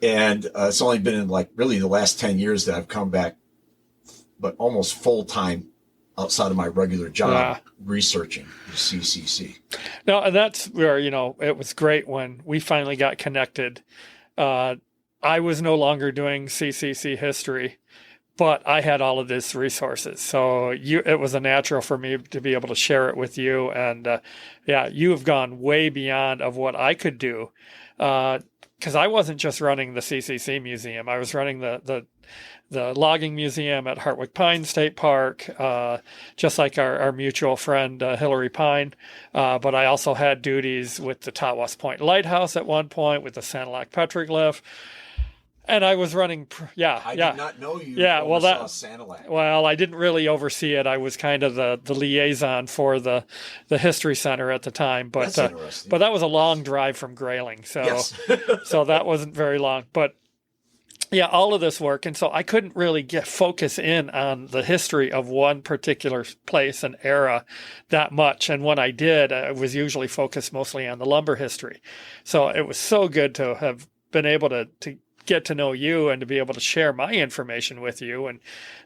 And it's only been in really the last 10 years that I've come back, but almost full time outside of my regular job researching the CCC. No, and that's where, it was great when we finally got connected. I was no longer doing CCC history, but I had all of these resources. So it was a natural for me to be able to share it with you. And you have gone way beyond of what I could do. Because I wasn't just running the CCC museum. I was running the logging museum at Hartwick Pine State Park, just like our mutual friend Hillary Pine. But I also had duties with the Tawas Point Lighthouse at one point, with the Sanilac Petroglyph. And I was running, I did not know you oversaw Sanilac. Well, I didn't really oversee it. I was kind of the liaison for the History Center at the time. But, that's interesting. But that was a long drive from Grayling. So, yes. So that wasn't very long. But all of this work. And so I couldn't really focus in on the history of one particular place and era that much. And when I did, I was usually focused mostly on the lumber history. So it was so good to have been able to get to know you and to be able to share my information with you. And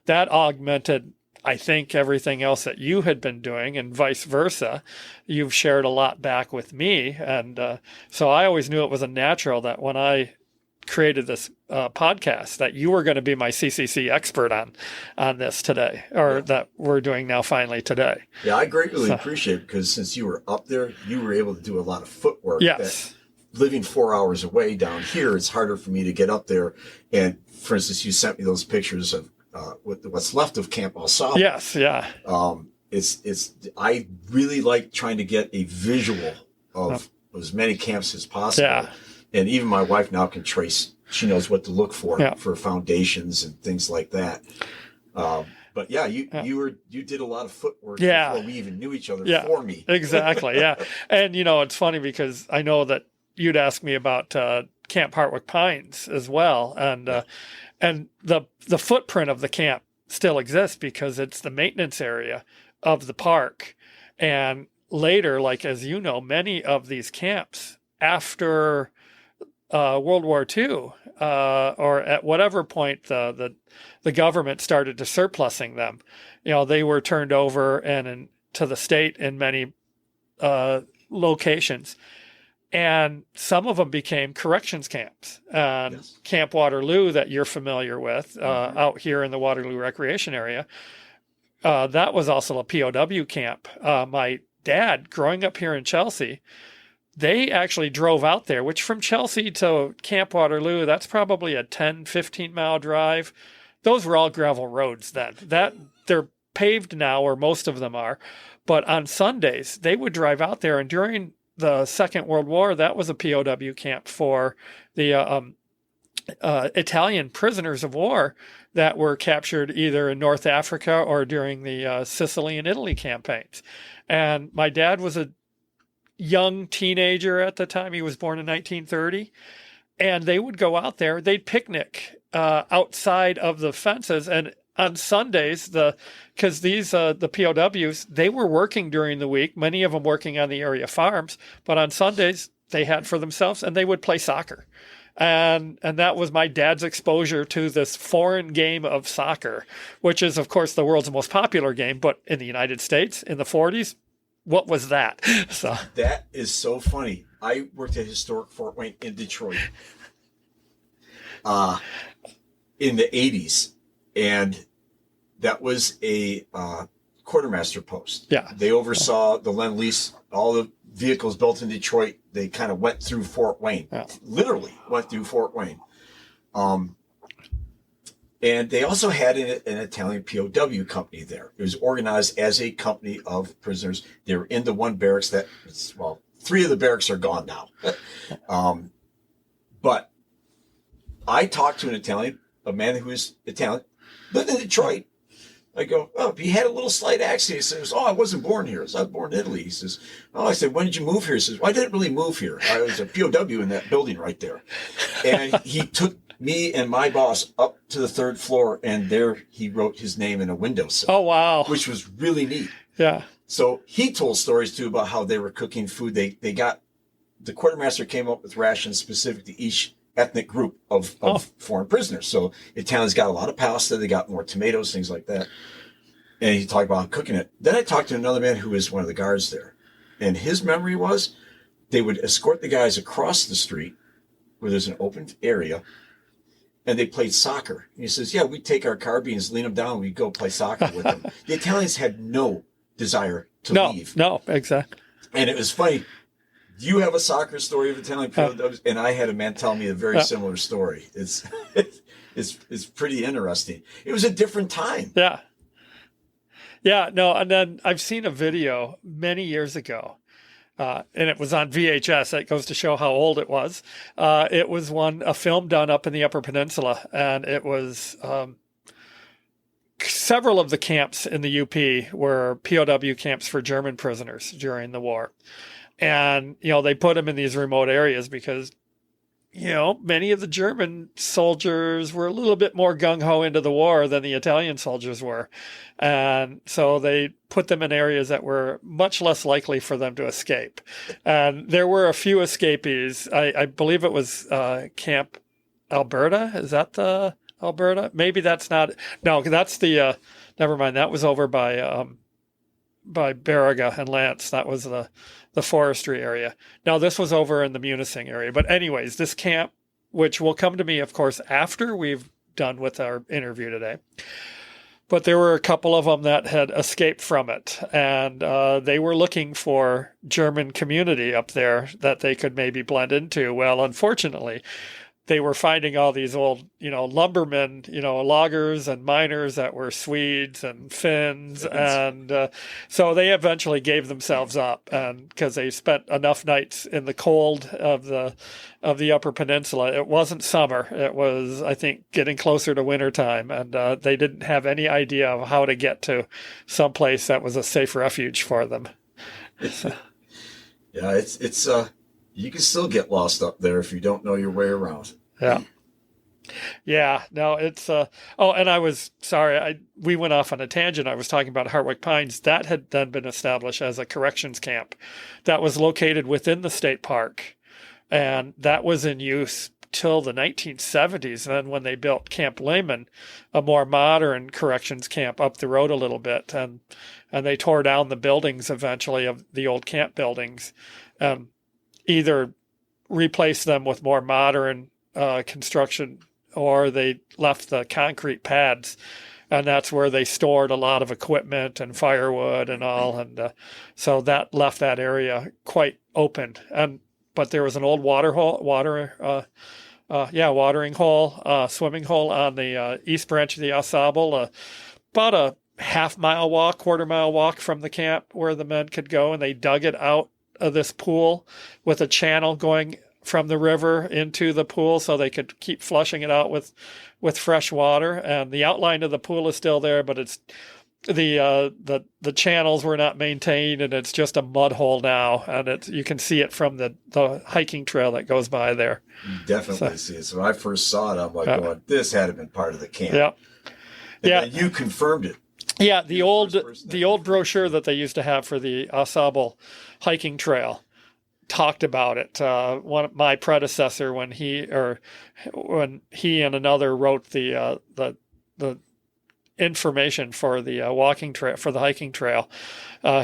that augmented, I think, everything else that you had been doing, and vice versa. You've shared a lot back with me. And so I always knew it was a natural that when I created this podcast, that you were going to be my CCC expert on this today, or that we're doing now finally today. Yeah, I greatly appreciate it, because since you were up there, you were able to do a lot of footwork. Yes. Living 4 hours away down here, it's harder for me to get up there. And for instance, you sent me those pictures of what's left of Camp El Sal. Yes, yeah. I really like trying to get a visual of as many camps as possible. Yeah. And even my wife now can trace. She knows what to look for foundations and things like that. But yeah, you did a lot of footwork before we even knew each other for me. Exactly. Yeah. And it's funny because I know that you'd ask me about Camp Hartwick Pines as well. And the footprint of the camp still exists because it's the maintenance area of the park. And later, like, as you know, many of these camps after World War II, or at whatever point the government started to surplusing them, they were turned over and to the state in many locations. And some of them became corrections camps. Camp Waterloo, that you're familiar with, out here in the Waterloo Recreation Area, that was also a POW camp. My dad, growing up here in Chelsea, they actually drove out there, which from Chelsea to Camp Waterloo, that's probably a 10, 15-mile drive. Those were all gravel roads then. They're paved now, or most of them are. But on Sundays, they would drive out there, and during the Second World War, that was a POW camp for the Italian prisoners of war that were captured either in North Africa or during the Sicily and Italy campaigns. And my dad was a young teenager at the time. He was born in 1930. And they would go out there, they'd picnic outside of the fences. And on Sundays, because these the POWs, they were working during the week, many of them working on the area farms, but on Sundays they had for themselves, and they would play soccer. And that was my dad's exposure to this foreign game of soccer, which is, of course, the world's most popular game. But in the United States in the 40s, what was that? So that is so funny. I worked at historic Fort Wayne in Detroit in the 80s. And that was a quartermaster post. Yeah. They oversaw the Lend-Lease, all the vehicles built in Detroit. They kind of went through Fort Wayne, literally went through Fort Wayne. And they also had an Italian POW company there. It was organized as a company of prisoners. They were in the one barracks three of the barracks are gone now. But I talked to a man who was Italian, lived in Detroit. I go, he had a little slight accent. He says, I wasn't born here. I was born in Italy. He says, I said, when did you move here? He says, I didn't really move here. I was a POW in that building right there. And he took me and my boss up to the third floor, and there he wrote his name in a windowsill. Oh, wow. Which was really neat. Yeah. So he told stories, too, about how they were cooking food. The quartermaster came up with rations specific to each ethnic group of foreign prisoners. So Italians got a lot of pasta. They got more tomatoes, things like that. And he talked about cooking it. Then I talked to another man who was one of the guards there. And his memory was they would escort the guys across the street where there's an open area, and they played soccer. And he says, we'd take our carbines, lean them down, and we'd go play soccer with them. The Italians had no desire to leave. No, exactly. And it was funny. You have a soccer story of Italian POWs, and I had a man tell me a very similar story. It's pretty interesting. It was a different time. Yeah. Yeah, no, and then I've seen a video many years ago, and it was on VHS. That goes to show how old it was. It was a film done up in the Upper Peninsula, and it was several of the camps in the UP were POW camps for German prisoners during the war. And, they put them in these remote areas because, many of the German soldiers were a little bit more gung-ho into the war than the Italian soldiers were. And so they put them in areas that were much less likely for them to escape. And there were a few escapees. I believe it was Camp Alberta. Is that the Alberta? Maybe that's not. No, that's the. Never mind. That was over by Baraga and Lance. That was the forestry area. Now this was over in the Munising area. But anyways, this camp, which will come to me, of course, after we've done with our interview today. But there were a couple of them that had escaped from it, and they were looking for German community up there that they could maybe blend into. Well, unfortunately, they were finding all these old, lumbermen, loggers and miners that were Swedes and Finns, and so they eventually gave themselves up, and because they spent enough nights in the cold of the Upper Peninsula. It wasn't summer; it was, I think, getting closer to wintertime, and they didn't have any idea of how to get to someplace that was a safe refuge for them. Yeah, it's you can still get lost up there if you don't know your way around. Yeah. Yeah, no, it's oh, and I was sorry, we went off on a tangent. I was talking about Hartwick Pines. That had then been established as a corrections camp that was located within the state park, and that was in use till the 1970s. And then when they built Camp Lehman, a more modern corrections camp up the road a little bit, and they tore down the buildings eventually of the old camp buildings, either replaced them with more modern construction, or they left the concrete pads, and that's where they stored a lot of equipment and firewood and all, and so that left that area quite open. But there was an old watering hole, swimming hole on the east branch of the Au Sable, about a half-mile walk, quarter-mile walk from the camp where the men could go, and they dug it out of this pool with a channel going from the river into the pool so they could keep flushing it out with fresh water. And the outline of the pool is still there, but it's the channels were not maintained, and it's just a mud hole now. And you can see it from the hiking trail that goes by there. You definitely see it. So when I first saw it, I'm like, going, this had to have been part of the camp. Yeah. And then you confirmed it. Yeah, the old brochure that they used to have for the Au Sable hiking trail talked about it. One of my predecessor, when he and another wrote the information for the walking trail, for the hiking trail,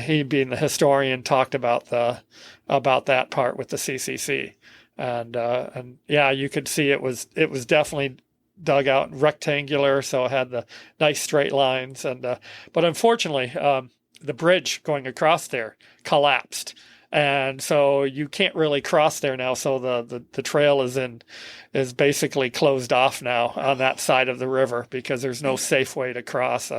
he being the historian, talked about that part with the CCC, and yeah, you could see it was definitely dug out rectangular, so it had the nice straight lines, and but unfortunately, the bridge going across there collapsed. And so you can't really cross there now. So the trail is basically closed off now on that side of the river because there's no safe way to cross.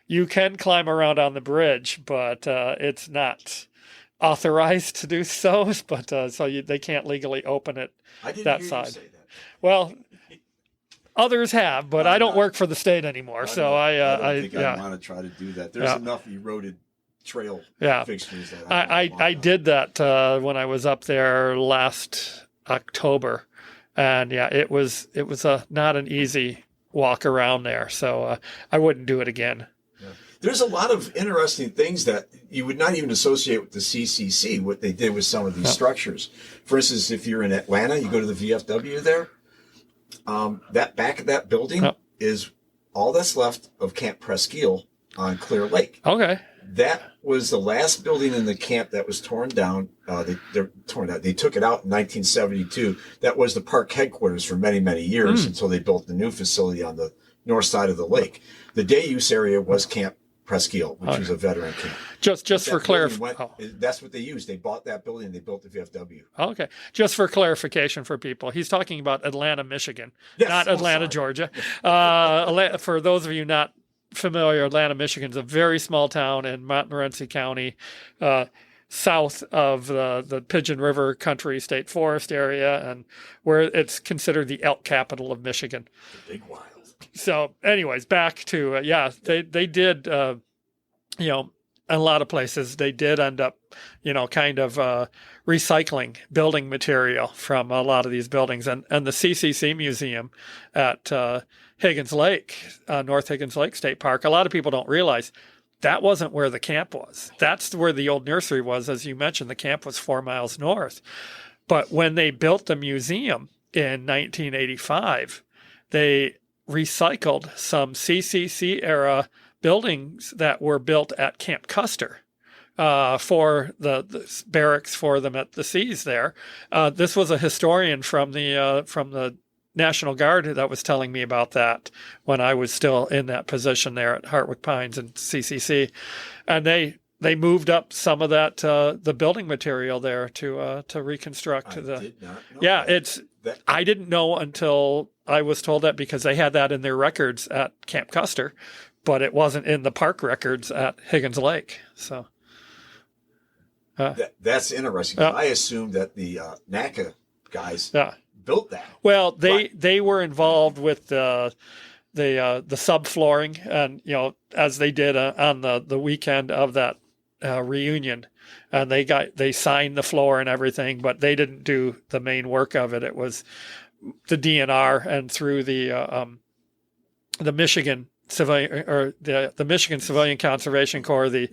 You can climb around on the bridge, but it's not authorized to do so. But they can't legally open it that side. You say that. Well, others have, but I don't work for the state anymore. So I don't think I want to try to do that. There's enough eroded trail fixtures that I did that when I was up there last October, and yeah, it was not an easy walk around there, so I wouldn't do it again. Yeah. There's a lot of interesting things that you would not even associate with the CCC, what they did with some of these structures. For instance, if you're in Atlanta, you go to the VFW there, that back of that building is all that's left of Camp Presqu'île on Clear Lake. Okay. That was the last building in the camp that was torn down. They're torn down. They took it out in 1972. That was the park headquarters for many, many years until they built the new facility on the north side of the lake. The day use area was Camp Presqu'île, which was a veteran camp. Just for clarification. That's what they used. They bought that building and they built the VFW. Okay. Just for clarification for people, he's talking about Atlanta, Michigan, not Atlanta, Georgia. For those of you not familiar, Atlanta, Michigan is a very small town in Montmorency County, south of the Pigeon River Country State Forest area, and where it's considered the elk capital of Michigan. The big wild. So, anyways, back to they did, in a lot of places they did end up, kind of recycling building material from a lot of these buildings, and the CCC Museum at Higgins Lake, North Higgins Lake State Park. A lot of people don't realize that wasn't where the camp was. That's where the old nursery was. As you mentioned, the camp was 4 miles north. But when they built the museum, in 1985, they recycled some CCC era buildings that were built at Camp Custer for the barracks for them at the seas there. This was a historian from the National Guard that was telling me about that when I was still in that position there at Hartwick Pines and CCC. And they moved up some of that the building material there to reconstruct I did not know yeah that. I didn't know until I was told that, because they had that in their records at Camp Custer, but it wasn't in the park records at Higgins Lake. So that's interesting. I assumed that the NACA guys built that. Well, they were involved with the subflooring, and as they did on the weekend of that reunion, and they signed the floor and everything, but they didn't do the main work of it. It was the DNR and through the Michigan Civilian or the Michigan Civilian Conservation Corps, the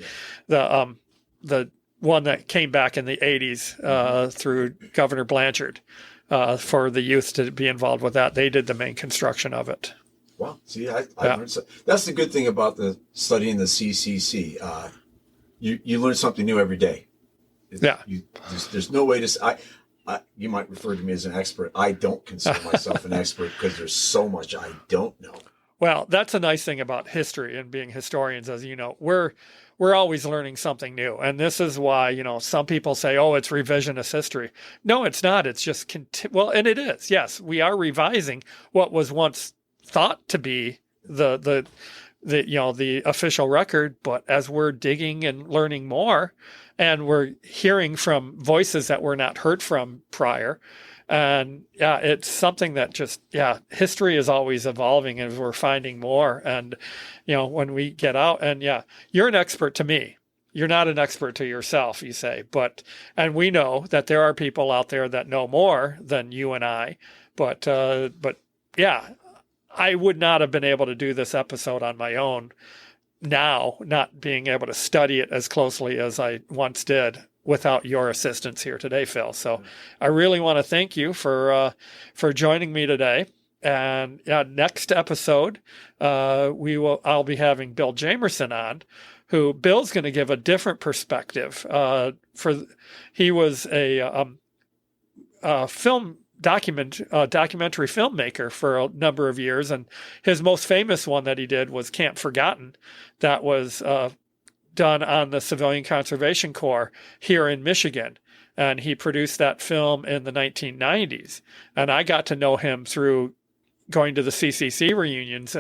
one that came back in the 80s through Governor Blanchard for the youth to be involved with that. They did the main construction of it. Wow. See, I learned so. That's the good thing about the studying the CCC. You learn something new every day. There's no way to. You might refer to me as an expert. I don't consider myself an expert because there's so much I don't know. Well, that's a nice thing about history and being historians, as you know. We're always learning something new. And this is why, some people say, oh, it's revisionist history. No, it's not. It's just, and it is. Yes, we are revising what was once thought to be the official record. But as we're digging and learning more, and we're hearing from voices that were not heard from prior, and it's something that history is always evolving as we're finding more. And, when we get out and you're an expert to me, you're not an expert to yourself, you say, and we know that there are people out there that know more than you and I, but I would not have been able to do this episode on my own now, not being able to study it as closely as I once did, without your assistance here today, Phil. So I really want to thank you for joining me today. And next episode, I'll be having Bill Jamerson on, who Bill's going to give a different perspective. He was a documentary filmmaker for a number of years, and his most famous one that he did was Camp Forgotten. That was done on the Civilian Conservation Corps here in Michigan. And he produced that film in the 1990s. And I got to know him through going to the CCC reunions.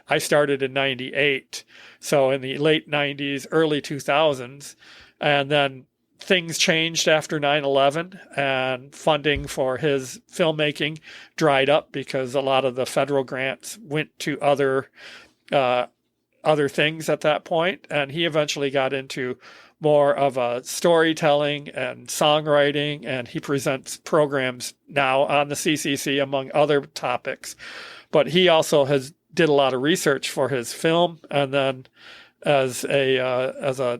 I started in 98. So in the late 90s, early 2000s. And then things changed after 9/11, and funding for his filmmaking dried up because a lot of the federal grants went to other things at that point, and he eventually got into more of a storytelling and songwriting, and he presents programs now on the CCC among other topics. But he also did a lot of research for his film, and then as a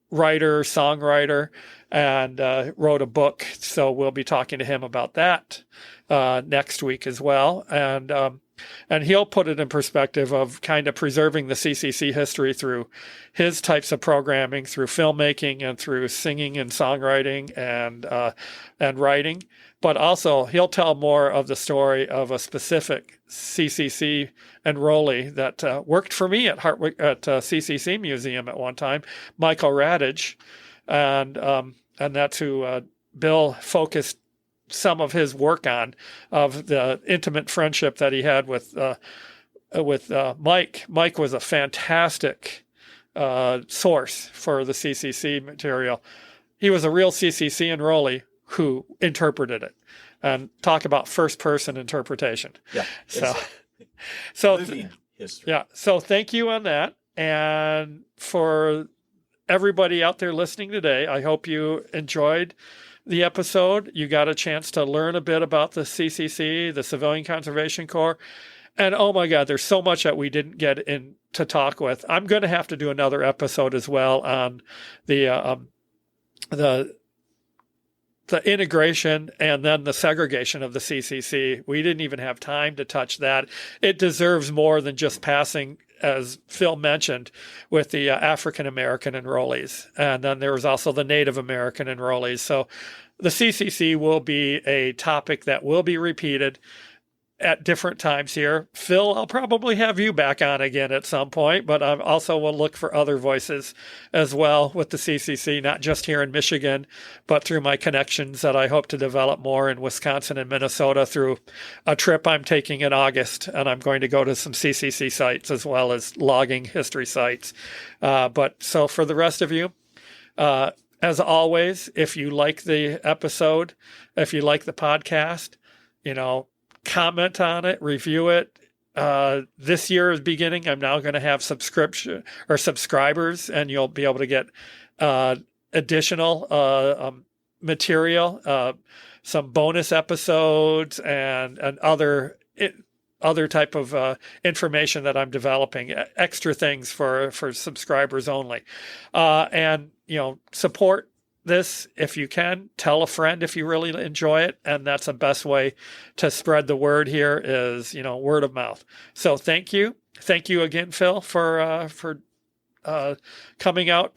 writer, songwriter, and wrote a book. So we'll be talking to him about that next week as well. And he'll put it in perspective of kind of preserving the CCC history through his types of programming, through filmmaking and through singing and songwriting and writing. But also he'll tell more of the story of a specific CCC enrollee that worked for me at CCC Museum at one time, Michael Radich. And that's who Bill focused some of his work on, of the intimate friendship that he had with Mike. Mike was a fantastic source for the CCC material. He was a real CCC enrollee who interpreted it, and talk about first-person interpretation. Yeah. So living history. Yeah. So thank you on that, and for everybody out there listening today, I hope you enjoyed the episode. You got a chance to learn a bit about the CCC, the Civilian Conservation Corps. And oh my God, there's so much that we didn't get in to talk with. I'm going to have to do another episode as well on the the integration and then the segregation of the CCC. We didn't even have time to touch that. It deserves more than just passing, as Phil mentioned, with the African American enrollees. And then there was also the Native American enrollees. So the CCC will be a topic that will be repeated at different times here. Phil, I'll probably have you back on again at some point, but I also will look for other voices as well with the CCC, not just here in Michigan, but through my connections that I hope to develop more in Wisconsin and Minnesota through a trip I'm taking in August. And I'm going to go to some CCC sites as well as logging history sites. But so for the rest of you, as always, if you like the episode, if you like the podcast, comment on it, review it. This year is beginning. I'm now going to have subscription or subscribers, and you'll be able to get additional material, some bonus episodes, and other type of information that I'm developing, extra things for subscribers only, and support this if you can. Tell a friend if you really enjoy it, and that's the best way to spread the word here is word of mouth. So thank you again, Phil, for coming out,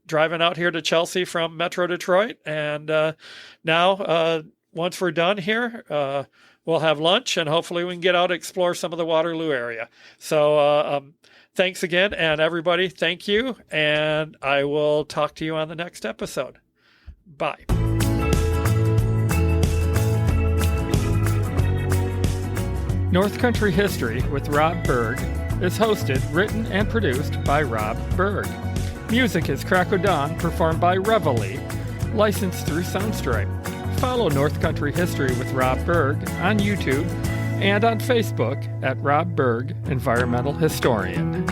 driving out here to Chelsea from Metro Detroit. And now once we're done here, we'll have lunch, and hopefully we can get out and explore some of the Waterloo area. So thanks again, and everybody, thank you, and I will talk to you on the next episode. Bye. North Country History with Rob Berg is hosted, written, and produced by Rob Berg. Music is Crack o' Dawn, performed by Reveille, licensed through Soundstripe. Follow North Country History with Rob Berg on YouTube and on Facebook at Rob Berg, Environmental Historian.